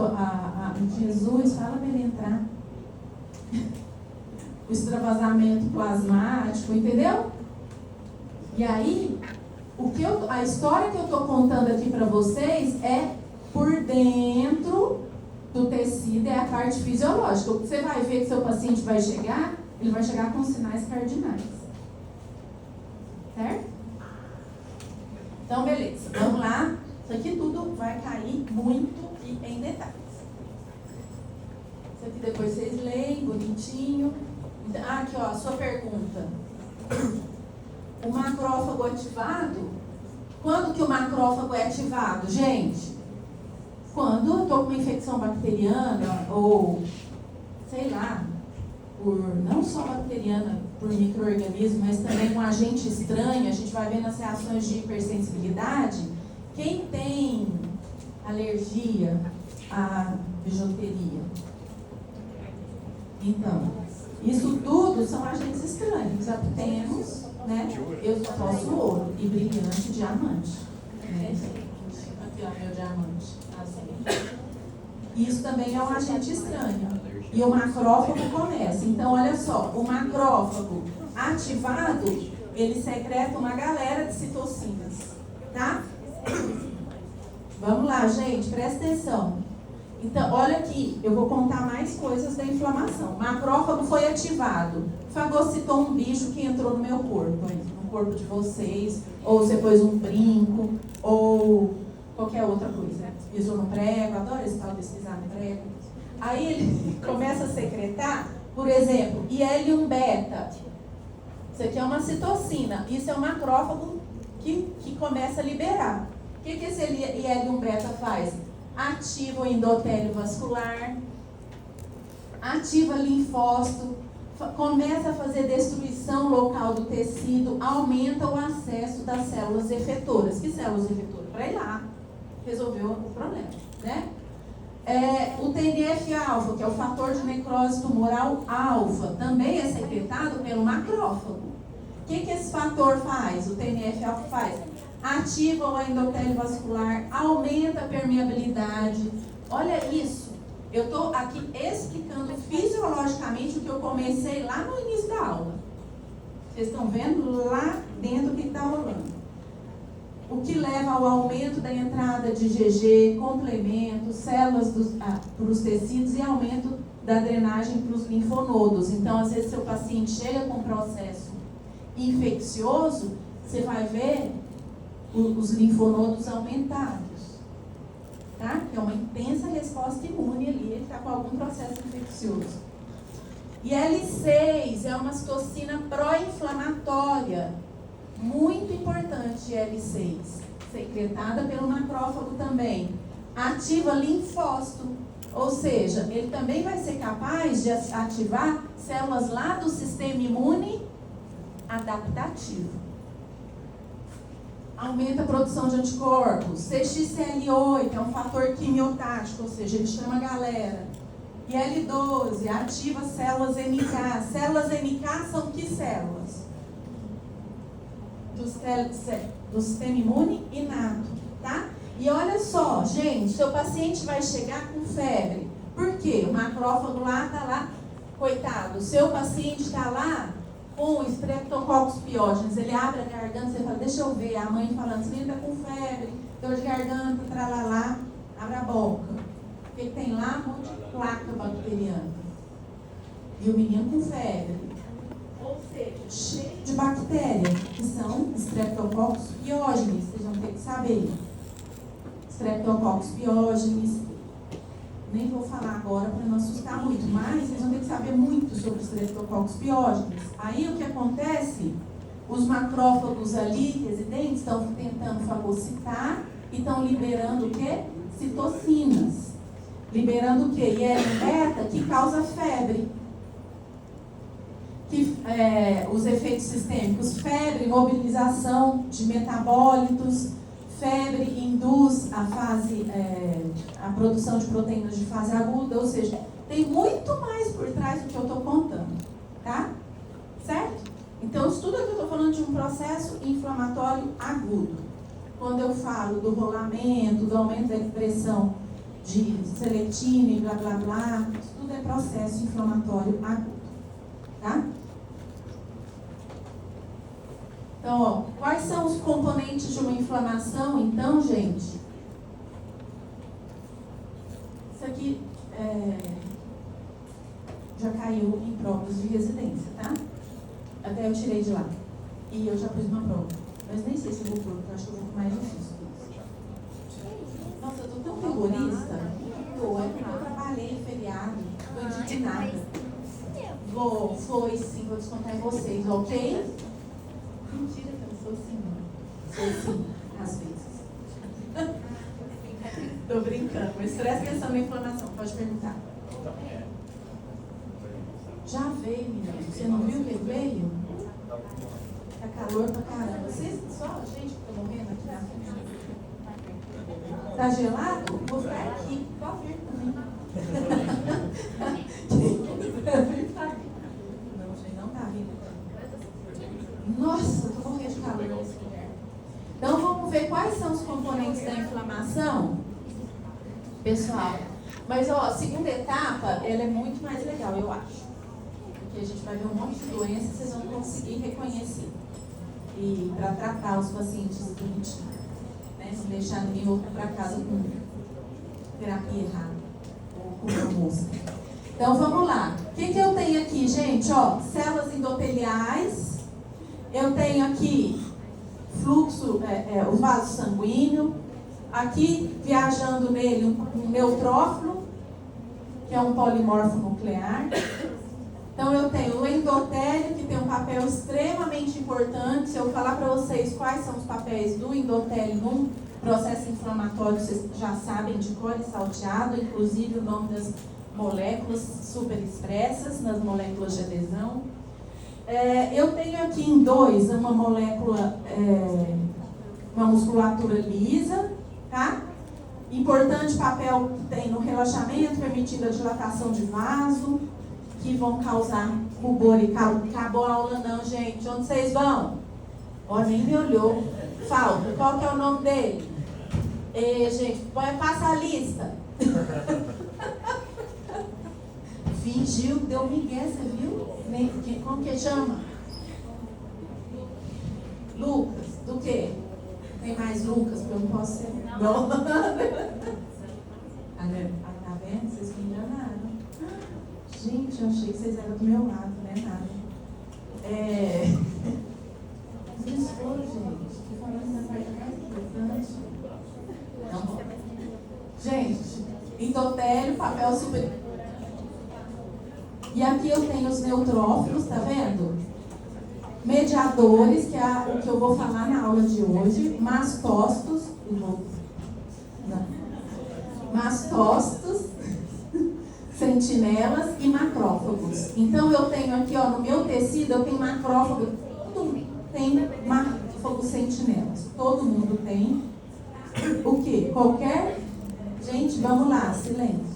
Jesus, fala para ele entrar. O extravasamento plasmático, entendeu? E aí, a história que eu estou contando aqui para vocês é por dentro do tecido, é a parte fisiológica. O que você vai ver que seu paciente vai chegar, ele vai chegar com sinais cardinais. Certo? Então, beleza. Vamos lá. Isso aqui tudo vai cair muito e em detalhes. Isso aqui depois vocês leem, bonitinho. Aqui, ó, a sua pergunta. O macrófago ativado, quando que o macrófago é ativado? Gente, quando eu estou com uma infecção bacteriana ou, sei lá, não só bacteriana, por micro-organismo, mas também um agente estranho, a gente vai ver nas reações de hipersensibilidade, quem tem alergia à bijuteria? Então, isso tudo são agentes estranhos. Já temos, né? Eu só posso ouro e brilhante diamante. Né? Aqui, ó, meu diamante. Assim. Isso também é um agente estranho. E o macrófago começa. Então, olha só, o macrófago ativado, ele secreta uma galera de citocinas. Tá? Vamos lá, gente, presta atenção. Então, olha aqui, eu vou contar mais coisas da inflamação. Macrófago foi ativado. Fagocitou um bicho que entrou no meu corpo, no corpo de vocês, ou você pôs um brinco, ou qualquer outra coisa. Pisou no prego, adoro esse tal de pisar no prego. Aí ele começa a secretar, por exemplo, IL-1 beta. Isso aqui é uma citocina. Isso é um macrófago que começa a liberar. O que esse IL-1 beta faz? Ativa o endotélio vascular, ativa linfócito, começa a fazer destruição local do tecido, aumenta o acesso das células efetoras. Que células efetoras? Para ir lá resolver o problema, né? O TNF-alfa, que é o fator de necrose tumoral alfa, também é secretado pelo macrófago. O que esse fator faz? O TNF-alfa faz? Ativa o endotélio vascular, aumenta a permeabilidade. Olha isso. Eu estou aqui explicando fisiologicamente o que eu comecei lá no início da aula. Vocês estão vendo lá dentro o que está rolando. O que leva ao aumento da entrada de GG, complemento, células para os tecidos e aumento da drenagem para os linfonodos. Então, às vezes, seu paciente chega com um processo infeccioso, você vai ver os linfonodos aumentados. Tá? Que é uma intensa resposta imune ali, ele está com algum processo infeccioso. E L6 é uma citocina pró-inflamatória, muito importante, L6, secretada pelo macrófago também. Ativa linfócito, ou seja, ele também vai ser capaz de ativar células lá do sistema imune adaptativo. Aumenta a produção de anticorpos. CXCL8 é um fator quimiotático, ou seja, ele chama a galera. E L12 ativa células NK. Células NK são que células? Do sistema imune inato, tá? E olha só, gente, seu paciente vai chegar com febre. Por quê? O macrófago lá está lá, coitado, o seu paciente está lá com Streptococcus pyogenes, ele abre a garganta, você fala, deixa eu ver, a mãe falando, você está com febre, dor de garganta, tralalá, abre a boca. O que tem lá? Um monte de placa bacteriana. E o menino com febre. Ou seja, cheio de bactérias, que são Streptococcus pyogenes, vocês vão ter que saber. Streptococcus pyogenes. Nem vou falar agora para não assustar muito, mas vocês vão ter que saber muito sobre os Streptococcus pyogenes. Aí o que acontece? Os macrófagos ali, residentes, estão tentando fagocitar e estão liberando o quê? Citocinas. Liberando o quê? IL-beta, que causa febre. Os efeitos sistêmicos, febre, mobilização de metabólitos. Febre induz a produção de proteínas de fase aguda, ou seja, tem muito mais por trás do que eu estou contando, tá? Certo? Então, isso tudo aqui eu estou falando de um processo inflamatório agudo. Quando eu falo do rolamento, do aumento da expressão de seletina e blá blá blá, isso tudo é processo inflamatório agudo, tá? Então, ó, quais são os componentes de uma inflamação, então, gente? Isso aqui já caiu em provas de residência, tá? Até eu tirei de lá. E eu já pus uma prova. Mas nem sei se eu vou pôr, porque eu acho que eu vou com mais difícil. Nossa, eu tô tão terrorista. Eu trabalhei feriado, tô indignada. Foi sim, vou descontar em vocês, ok? Mentira, que eu sou assim, não. Sou assim, às vezes. Tô brincando, mas presta atenção na inflamação, pode perguntar. Já veio, menino. Você não viu que ele veio? Tá calor pra caramba. Vocês, só gente que tá morrendo aqui na frente. Tá gelado? Vou ficar aqui. Pode vir também. Não, gente, não tá vindo. Nossa, eu tô morrendo de calor nesse lugar. Então vamos ver quais são os componentes da inflamação, pessoal. Mas ó, a segunda etapa, ela é muito mais legal, eu acho. Porque a gente vai ver um monte de doenças, vocês vão conseguir reconhecer. E para tratar os pacientes doentes, né? Não deixar ninguém voltar para casa com terapia errada ou com uma mosca. Então vamos lá. O que eu tenho aqui, gente? Ó, células endoteliais. Eu tenho aqui fluxo, o vaso sanguíneo. Aqui, viajando nele, um neutrófilo, que é um polimorfo nuclear. Então, eu tenho o endotélio, que tem um papel extremamente importante. Se eu falar para vocês quais são os papéis do endotélio num processo inflamatório, vocês já sabem de cor e salteado, inclusive o nome das moléculas super expressas nas moléculas de adesão. Eu tenho aqui em 2 uma molécula, uma musculatura lisa, tá? Importante papel que tem no relaxamento, permitindo a dilatação de vaso, que vão causar rubor e calor. Acabou a aula não, gente. Onde vocês vão? Ó, nem me olhou. Falta. Qual que é o nome dele? Gente, passa a lista. Fingiu, deu migué, você viu? Como que chama? Lucas. Do quê? Tem mais Lucas, porque eu não posso ser. Não. Tá vendo? Vocês me enganaram. Gente, eu achei que vocês eram do meu lado, não é nada. Vocês foram, gente. Estou falando na parte mais importante. Não. Gente, endotélio, papel super. E aqui eu tenho os neutrófilos, tá vendo? Mediadores, que é o que eu vou falar na aula de hoje. Mastócitos. Mastócitos, sentinelas e macrófagos. Então eu tenho aqui, ó, no meu tecido, eu tenho macrófago. Todo mundo tem macrófagos sentinelas. Todo mundo tem. O quê? Qualquer. Gente, vamos lá, silêncio.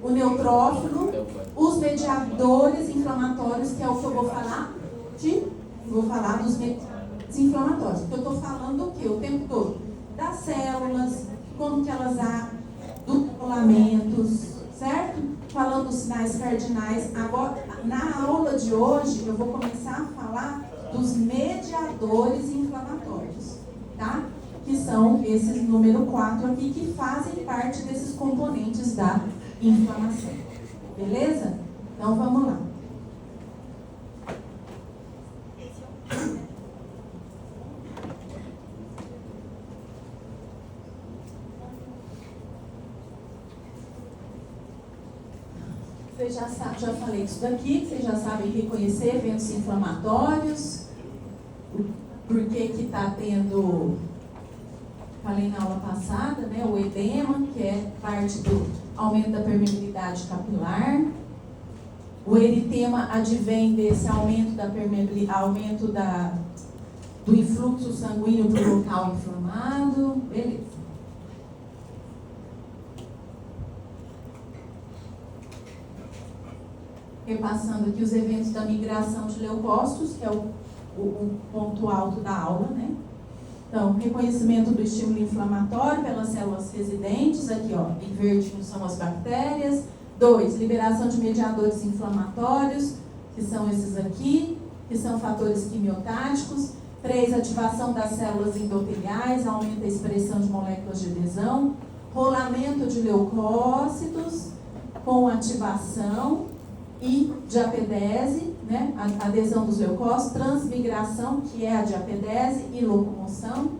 O neutrófilo, os mediadores inflamatórios, que é o que eu vou falar vou falar dos mediadores inflamatórios. Porque eu estou falando o quê? O tempo todo? Das células, como que elas dos rolamentos, certo? Falando dos sinais cardinais. Agora, na aula de hoje, eu vou começar a falar dos mediadores inflamatórios, tá? Que são esses número 4 aqui, que fazem parte desses componentes da inflamação. Beleza? Então, vamos lá. Vocês já falei disso daqui, vocês já sabem reconhecer eventos inflamatórios, por que está tendo, falei na aula passada, né, o edema, que é parte do aumento da permeabilidade capilar. O eritema advém desse aumento da permeabilidade, do influxo sanguíneo para o local inflamado. Beleza. Repassando aqui os eventos da migração de leucócitos, que é o ponto alto da aula, né? Então, reconhecimento do estímulo inflamatório pelas células residentes, aqui ó, em verde são as bactérias. 2, liberação de mediadores inflamatórios, que são esses aqui, que são fatores quimiotáticos. 3, ativação das células endoteliais, aumenta a expressão de moléculas de adesão. Rolamento de leucócitos com ativação e diapedese, né? A adesão dos leucócitos, transmigração, que é a diapedese, e locomoção.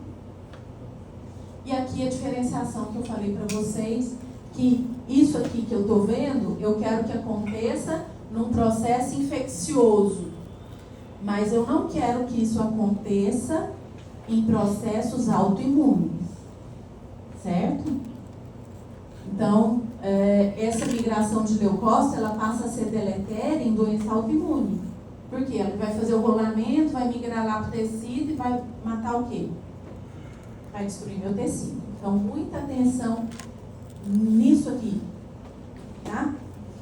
E aqui a diferenciação que eu falei para vocês, que isso aqui que eu estou vendo, eu quero que aconteça num processo infeccioso, mas eu não quero que isso aconteça em processos autoimunes, certo? Então, essa migração de leucócitos, ela passa a ser deletéria em doença autoimune. Por quê? Ela vai fazer o rolamento, vai migrar lá para o tecido e vai matar o quê? Vai destruir meu tecido. Então, muita atenção nisso aqui, tá?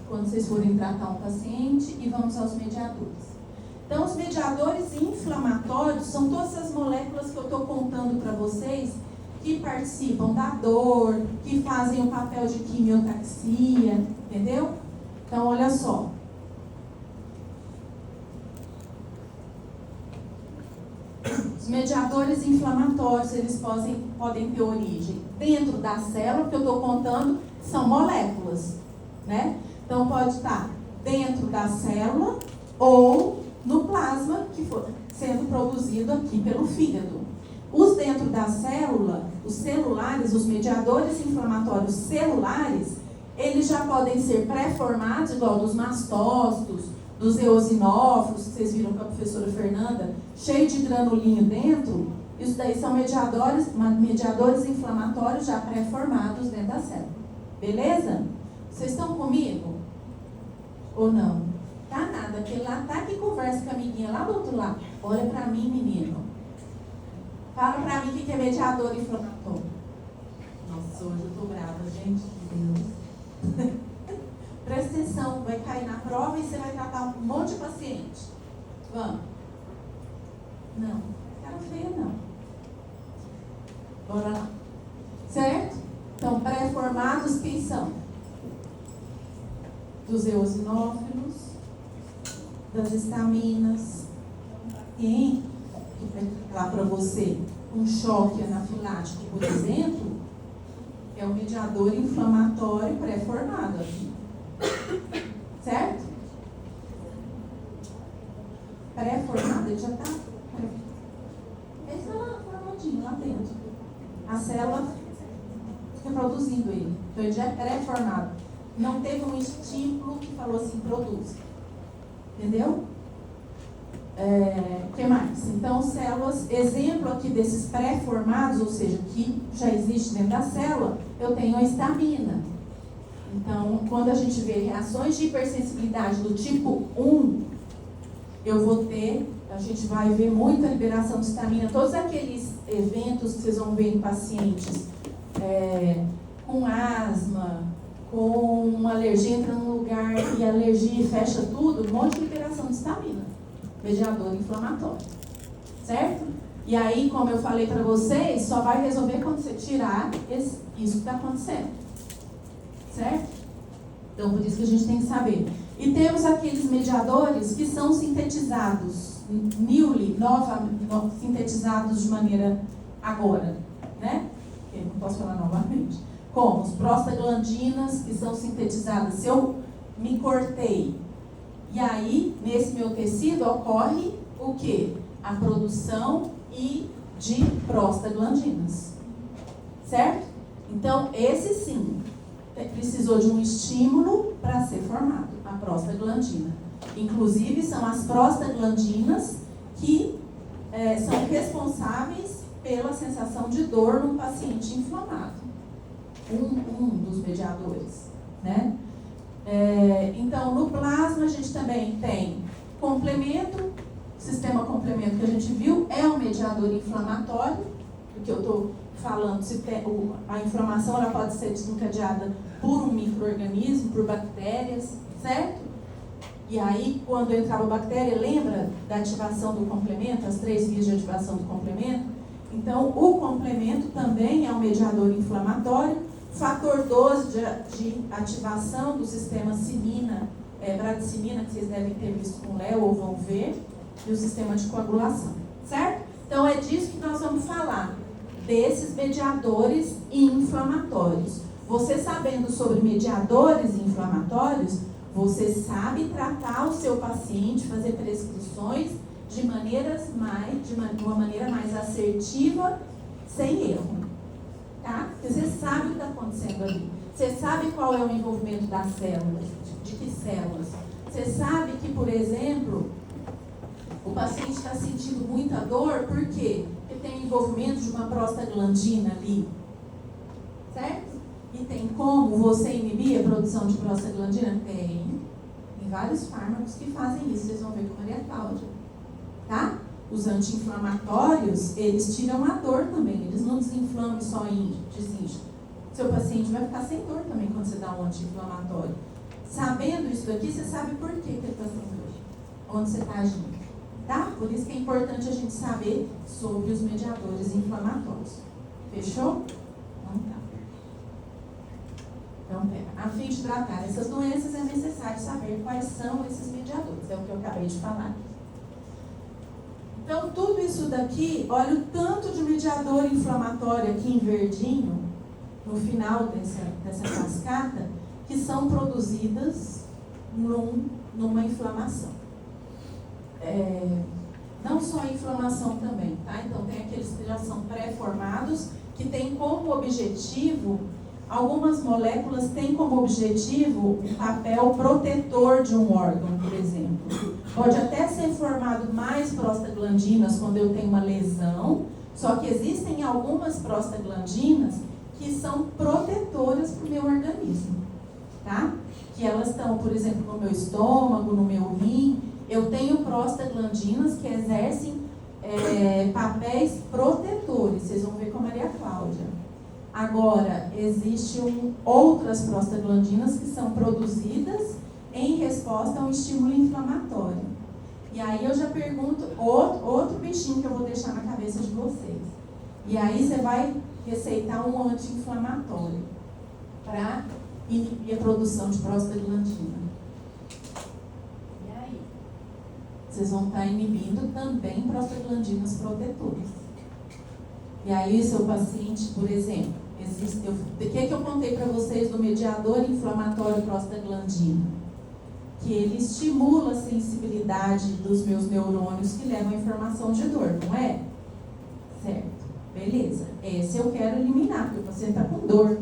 Quando vocês forem tratar um paciente, e vamos aos mediadores. Então, os mediadores inflamatórios são todas essas moléculas que eu estou contando para vocês, que participam da dor, que fazem o papel de quimiotaxia, entendeu? Então, olha só. Os mediadores inflamatórios, eles podem ter origem dentro da célula, porque eu estou contando, são moléculas, né? Então, pode estar dentro da célula ou no plasma, que for sendo produzido aqui pelo fígado. Os dentro da célula, os celulares, os mediadores inflamatórios celulares, eles já podem ser pré-formados, igual dos mastócitos, dos eosinófilos, que vocês viram com a professora Fernanda, cheio de granulinho dentro. Isso daí são mediadores inflamatórios já pré-formados dentro da célula. Beleza? Vocês estão comigo? Ou não? Tá nada, aquele lá tá que conversa com a amiguinha lá do outro lado. Olha pra mim, menino. Fala pra mim o que é mediador inflamatório. Nossa, hoje eu tô brava, gente de Deus. Presta atenção, vai cair na prova e você vai tratar um monte de paciente. Vamos. Não, cara feia não. Bora lá. Certo? Então, pré-formados, quem são? Dos eosinófilos, das estaminas. Quem vai falar para você um choque anafilático, por exemplo, é um mediador inflamatório pré-formado aqui. Certo? Pré-formado, ele já está. Ele está lá formadinho, lá dentro. A célula fica produzindo ele. Então, ele já é pré-formado. Não teve um estímulo que falou assim, produz. Entendeu? O que mais? Então, células, exemplo aqui desses pré-formados, ou seja, que já existe dentro da célula, eu tenho a histamina. Então, quando a gente vê reações de hipersensibilidade do tipo 1, a gente vai ver muita liberação de histamina, todos aqueles eventos que vocês vão ver em pacientes com asma, com uma alergia, entra num lugar e a alergia fecha tudo, um monte de liberação de histamina, mediador inflamatório, certo? E aí, como eu falei para vocês, só vai resolver quando você tirar isso que está acontecendo, certo? Então, por isso que a gente tem que saber. E temos aqueles mediadores que são sintetizados, sintetizados de maneira agora, né? Eu não posso falar novamente. Como as prostaglandinas que são sintetizadas. Se eu me cortei, e aí, nesse meu tecido, ocorre o quê? A produção de prostaglandinas. Certo? Então, esse sim, precisou de um estímulo para ser formado, a prostaglandina. Inclusive, são as prostaglandinas que são responsáveis pela sensação de dor num paciente inflamado. Um dos mediadores, né? Então, no plasma, a gente também tem complemento. O sistema complemento que a gente viu é um mediador inflamatório, porque eu estou falando, a inflamação ela pode ser desencadeada por um micro-organismo, por bactérias, certo? E aí, quando entrava a bactéria, lembra da ativação do complemento, as 3 vias de ativação do complemento? Então, o complemento também é um mediador inflamatório. Fator 12 de ativação do sistema simina, bradicimina, que vocês devem ter visto com o Léo ou vão ver, e o sistema de coagulação, certo? Então, é disso que nós vamos falar, desses mediadores inflamatórios. Você sabendo sobre mediadores inflamatórios, você sabe tratar o seu paciente, fazer prescrições de uma maneira mais assertiva, sem erro. Tá? Porque você sabe o que está acontecendo ali. Você sabe qual é o envolvimento das células, de que células. Você sabe que, por exemplo, o paciente está sentindo muita dor, por quê? Porque tem envolvimento de uma prostaglandina ali. Certo? E tem como você inibir a produção de prostaglandina? Tem vários fármacos que fazem isso. Vocês vão ver com a Maria Cláudia. Tá? Os anti-inflamatórios, eles tiram a dor também. Eles não desinflamam e só desincham. Seu paciente vai ficar sem dor também quando você dá um anti-inflamatório. Sabendo isso daqui, você sabe por que ele está sem dor. Onde você está agindo. Tá? Por isso que é importante a gente saber sobre os mediadores inflamatórios. Fechou? Então tá. Então, a fim de tratar essas doenças, é necessário saber quais são esses mediadores. É o que eu acabei de falar aqui. Então, tudo isso daqui, olha o tanto de mediador inflamatório aqui em verdinho, no final dessa cascata, que são produzidas numa inflamação. Não só a inflamação também, tá? Então, tem aqueles que já são pré-formados, que tem como objetivo, algumas moléculas têm como objetivo um papel protetor de um órgão, por exemplo. Pode até ser formado mais prostaglandinas quando eu tenho uma lesão, só que existem algumas prostaglandinas que são protetoras para o meu organismo. tá? Que elas estão, por exemplo, no meu estômago, no meu rim. Eu tenho prostaglandinas que exercem papéis protetores. Vocês vão ver com a Maria Cláudia. Agora, existem outras prostaglandinas que são produzidas em resposta a um estímulo inflamatório. E aí eu já pergunto outro bichinho que eu vou deixar na cabeça de vocês. E aí você vai receitar um anti-inflamatório para inibir a produção de prostaglandina. E aí? Vocês vão estar inibindo também prostaglandinas protetoras. E aí o seu paciente, por exemplo, o que eu contei para vocês do mediador inflamatório prostaglandina? Que ele estimula a sensibilidade dos meus neurônios que levam à informação de dor, não é? Certo, beleza. Esse eu quero eliminar, porque o paciente está com dor.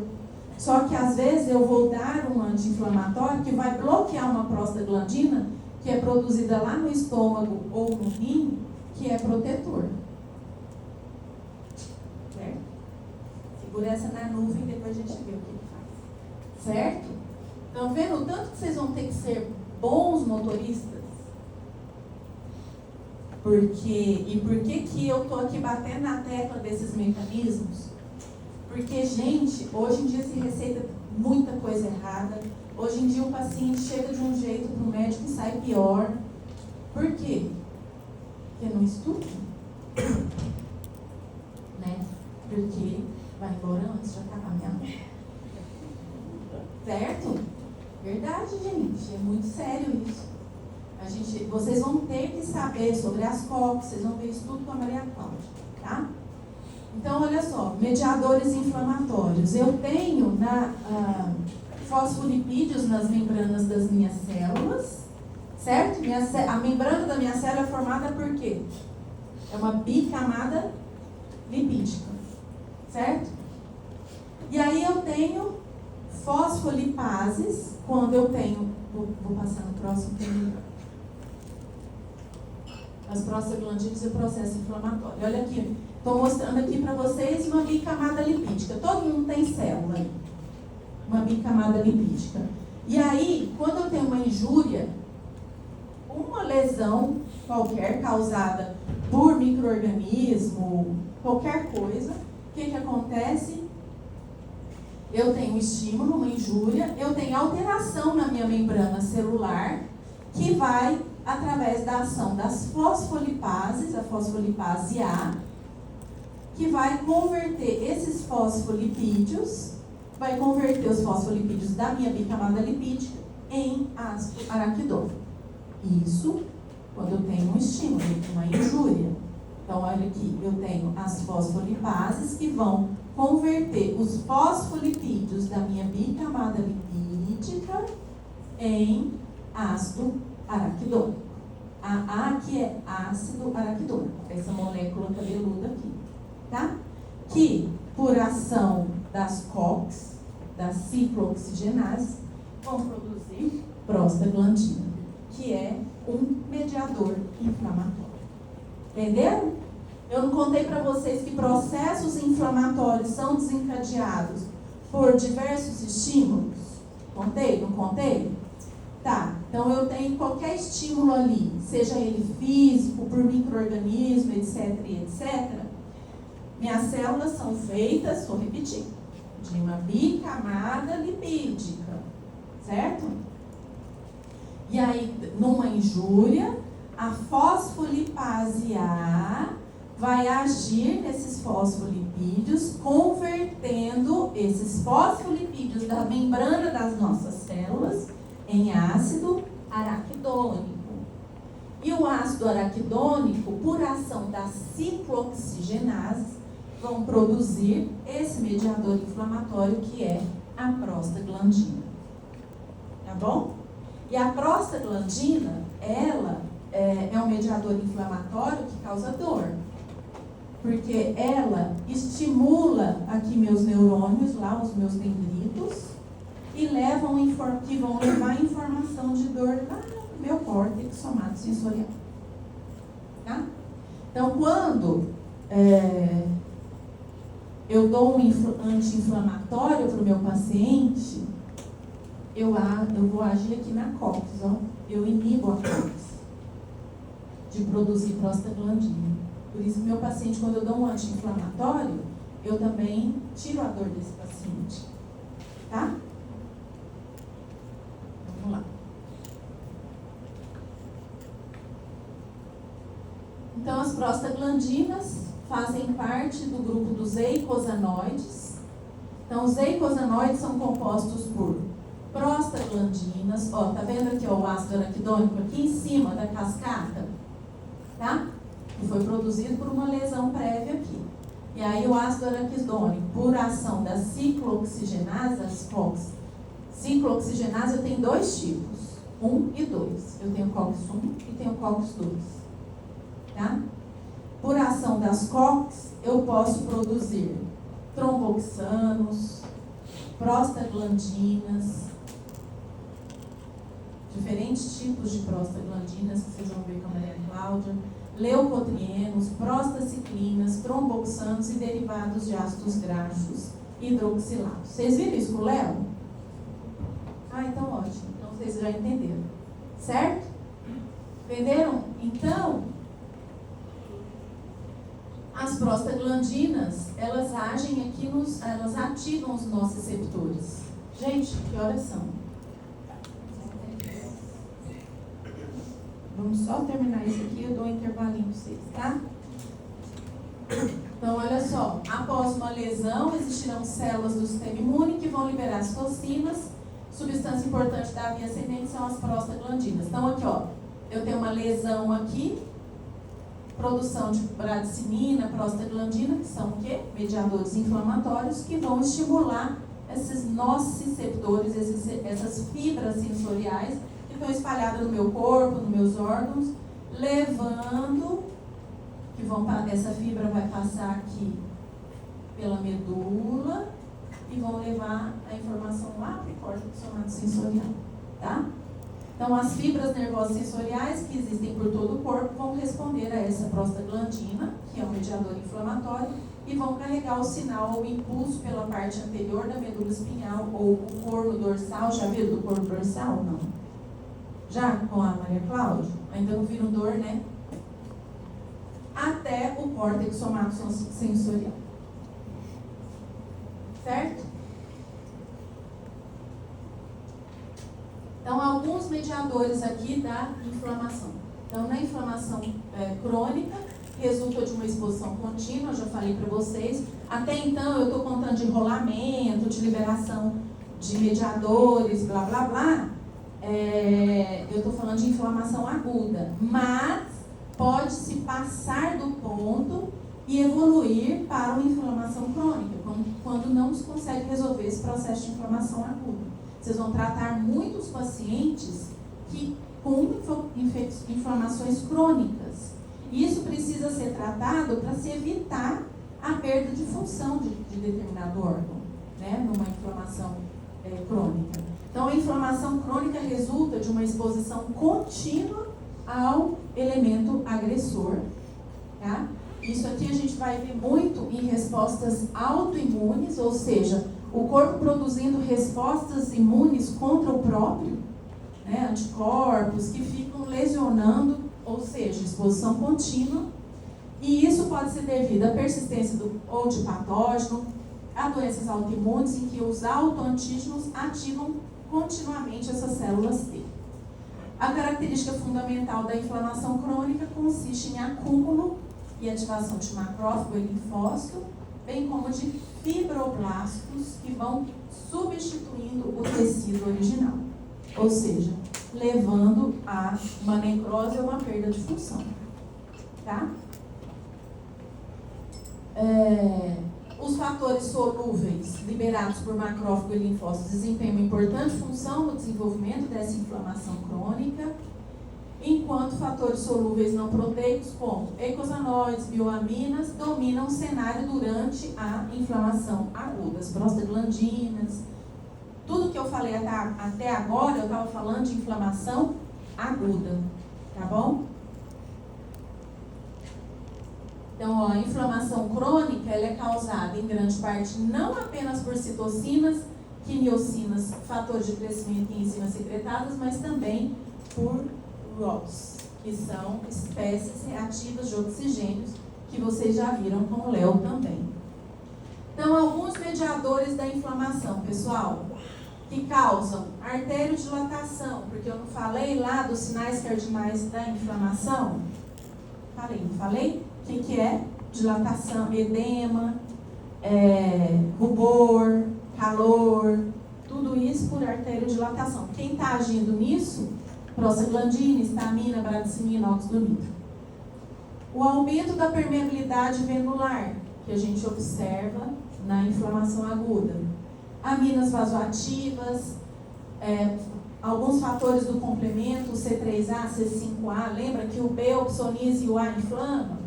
Só que às vezes eu vou dar um anti-inflamatório que vai bloquear uma prostaglandina que é produzida lá no estômago ou no rim, que é protetor. Certo? Segura essa na nuvem e depois a gente vê o que faz. Certo? Estão vendo o tanto que vocês vão ter que ser bons motoristas? Por que eu estou aqui batendo na tecla desses mecanismos? Porque, gente, hoje em dia se receita muita coisa errada. Hoje em dia o paciente chega de um jeito para o médico e sai pior. Por quê? Porque não estuda. Né? Porque vai embora antes de acabar minha mão. Certo? Verdade, gente. É muito sério isso. Vocês vão ter que saber sobre as COX, vocês vão ver isso tudo com a Maria Cláudia, tá? Então, olha só, mediadores inflamatórios. Eu tenho fosfolipídios nas membranas das minhas células, certo? A membrana da minha célula é formada por quê? É uma bicamada lipídica, certo? E aí eu tenho fosfolipases, quando eu tenho... Vou passar no próximo que é melhor. As prostaglandinas e o processo inflamatório. Olha aqui, estou mostrando aqui para vocês uma bicamada lipídica. Todo mundo tem célula, uma bicamada lipídica. E aí, quando eu tenho uma injúria, uma lesão qualquer causada por micro-organismo, qualquer coisa, o que acontece? Eu tenho um estímulo, uma injúria, eu tenho alteração na minha membrana celular, que vai, através da ação das fosfolipases, a fosfolipase A, que vai converter esses fosfolipídios, vai converter os fosfolipídios da minha bicamada lipídica em ácido araquidônico. Isso quando eu tenho um estímulo, uma injúria. Então, olha aqui, eu tenho as fosfolipases que vão converter os fosfolipídios da minha bicamada lipídica em ácido araquidônico. A A que é ácido araquidônico, essa molécula cabeluda aqui, tá? Que, por ação das COX, das ciclooxigenases, vão produzir prostaglandina, que é um mediador inflamatório. Entenderam? Eu não contei para vocês que processos inflamatórios são desencadeados por diversos estímulos? Contei? Não contei? Tá, então eu tenho qualquer estímulo ali, seja ele físico, por micro-organismo, etc, etc. Minhas células são feitas, vou repetir, de uma bicamada lipídica, certo? E aí, numa injúria, a fosfolipase A vai agir nesses fosfolipídios, convertendo esses fosfolipídios da membrana das nossas células em ácido araquidônico. E o ácido araquidônico, por ação das ciclooxigenases, vão produzir esse mediador inflamatório que é a prostaglandina. Tá bom? E a prostaglandina, ela é um mediador inflamatório que causa dor. Porque ela estimula aqui meus neurônios, lá os meus dendritos, e que vão levar informação de dor lá no meu córtex somatosensorial. Tá? Então, quando eu dou um anti-inflamatório para o meu paciente, eu vou agir aqui na COX, ó. Eu inibo a COX de produzir prostaglandina. Por isso, meu paciente, quando eu dou um anti-inflamatório, eu também tiro a dor desse paciente. Tá? Vamos lá. Então, as prostaglandinas fazem parte do grupo dos eicosanoides. Então, os eicosanoides são compostos por prostaglandinas. Ó, tá vendo aqui ó, o ácido araquidônico aqui em cima da cascata? Tá? Que foi produzido por uma lesão prévia aqui. E aí o ácido araquidônico, por ação da ciclooxigenase, as COX. Ciclooxigenase eu tenho dois tipos, 1 e 2. Eu tenho COX-1 e tenho COX-2. Tá? Por ação das COX, eu posso produzir tromboxanos, prostaglandinas, diferentes tipos de prostaglandinas que vocês vão ver com a Maria Cláudia, leucotrienos, prostaciclinas, tromboxanos e derivados de ácidos graxos hidroxilados. Vocês viram isso com o Léo? Ah, então ótimo. Então vocês já entenderam. Certo? Entenderam? Então, as prostaglandinas, elas agem aqui elas ativam os nossos receptores. Gente, que horas são? Vamos só terminar isso aqui, eu dou um intervalinho para vocês, tá? Então, olha só, após uma lesão, existirão células do sistema imune que vão liberar as toxinas. Substância importante da via ascendente são as prostaglandinas. Então, aqui, ó, eu tenho uma lesão aqui, produção de bradicimina, prostaglandina, que são o quê? Mediadores inflamatórios que vão estimular esses nociceptores, essas fibras sensoriais que estão espalhadas no meu corpo, nos meus órgãos, levando, essa fibra vai passar aqui pela medula e vão levar a informação lá para o córtex somatosensorial, tá? Então, as fibras nervosas sensoriais que existem por todo o corpo vão responder a essa prostaglandina, que é um mediador inflamatório, e vão carregar o sinal ou impulso pela parte anterior da medula espinhal ou o corno dorsal. Já viram do corno dorsal? Não. Já com a Maria Cláudia? Ainda não viram dor, né? Até o córtex somatosensorial. Certo? Então, alguns mediadores aqui da inflamação. Então, na inflamação crônica, resulta de uma exposição contínua, eu já falei para vocês. Até então, eu estou contando de enrolamento, de liberação de mediadores, blá, blá, blá. Eu estou falando de inflamação aguda, mas pode-se passar do ponto e evoluir para uma inflamação crônica, quando não se consegue resolver esse processo de inflamação aguda. Vocês vão tratar muitos pacientes com inflamações crônicas. Isso precisa ser tratado para se evitar a perda de função de determinado órgão, né, numa inflamação crônica. Então, a inflamação crônica resulta de uma exposição contínua ao elemento agressor. Tá? Isso aqui a gente vai ver muito em respostas autoimunes, ou seja, o corpo produzindo respostas imunes contra o próprio, né, anticorpos que ficam lesionando, ou seja, exposição contínua. E isso pode ser devido à persistência ou de patógeno, a doenças autoimunes em que os autoantígenos ativam continuamente essas células T. A característica fundamental da inflamação crônica consiste em acúmulo e ativação de macrófago e linfócito, bem como de fibroblastos que vão substituindo o tecido original, ou seja, levando a uma necrose ou uma perda de função. Tá? Os fatores solúveis liberados por macrófago e linfócito desempenham uma importante função no desenvolvimento dessa inflamação crônica, enquanto fatores solúveis não proteicos, como eicosanoides, bioaminas, dominam o cenário durante a inflamação aguda. As prostaglandinas, tudo que eu falei até agora, eu estava falando de inflamação aguda, tá bom? Então, ó, a inflamação crônica ela é causada em grande parte não apenas por citocinas quimiocinas, fatores de crescimento e enzimas secretadas, mas também por ROS, que são espécies reativas de oxigênios, que vocês já viram com o Léo também. Então, alguns mediadores da inflamação, pessoal, que causam arteriodilatação, porque eu não falei lá dos sinais cardinais da inflamação? Falei, não falei? O que é? Dilatação, edema, rubor, calor, tudo isso por arteriodilatação. Quem está agindo nisso? Prostaglandina, histamina, bradicimina, óxido nítrico. O aumento da permeabilidade venular, que a gente observa na inflamação aguda. Aminas vasoativas, alguns fatores do complemento, o C3A, C5A, lembra que o B opsoniza e o A inflama?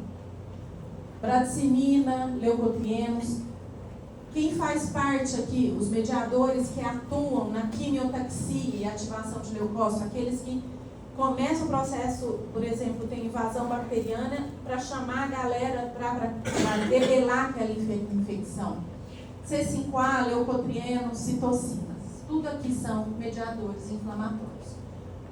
Bradicimina, leucotrienos. Quem faz parte aqui, os mediadores que atuam na quimiotaxia e ativação de leucócitos, aqueles que começam o processo, por exemplo, tem invasão bacteriana, para chamar a galera para debelar aquela infecção. C5A, leucotrienos, citocinas. Tudo aqui são mediadores inflamatórios.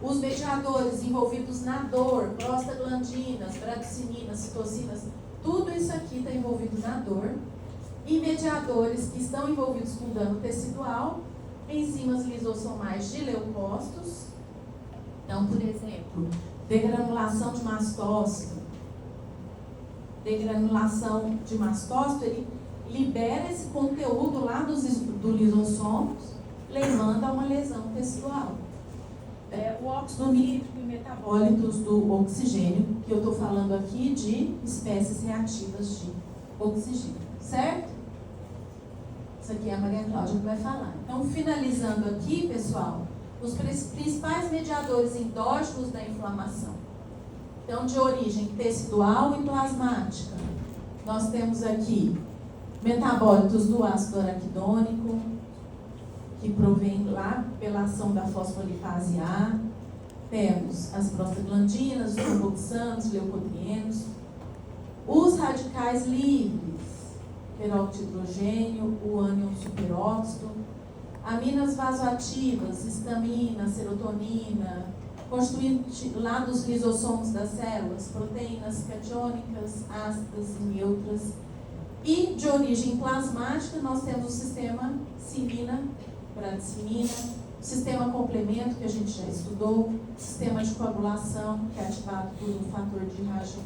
Os mediadores envolvidos na dor, prostaglandinas, bradicininas, citocinas, tudo isso aqui está envolvido na dor. E mediadores que estão envolvidos com dano tecidual, enzimas lisossomais de leucócitos. Então, por exemplo, degranulação de mastócito. Degranulação de mastócito, ele libera esse conteúdo lá do lisossomos, levando a uma lesão tecidual. O óxido nítrico e metabólitos do oxigênio, que eu estou falando aqui de espécies reativas de oxigênio, certo? Isso aqui é a Maria Cláudia que vai falar. Então, finalizando aqui, pessoal, os principais mediadores endógenos da inflamação. Então, de origem tecidual e plasmática. Nós temos aqui metabólitos do ácido araquidônico, que provém lá pela ação da fosfolipase A. Temos as prostaglandinas, os carboxanos, leucotrienos. Os radicais livres, peróxido de hidrogênio, o ânion superóxido. Aminas vasoativas, histamina, serotonina, constituinte lá dos lisossomos das células, proteínas catiônicas, ácidas e neutras. E de origem plasmática, nós temos o sistema simina, bradicimina, o sistema complemento, que a gente já estudou, o sistema de coagulação, que é ativado por um fator de Rajan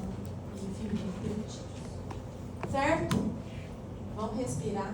e fibrina peptídeo. Certo? Vamos respirar.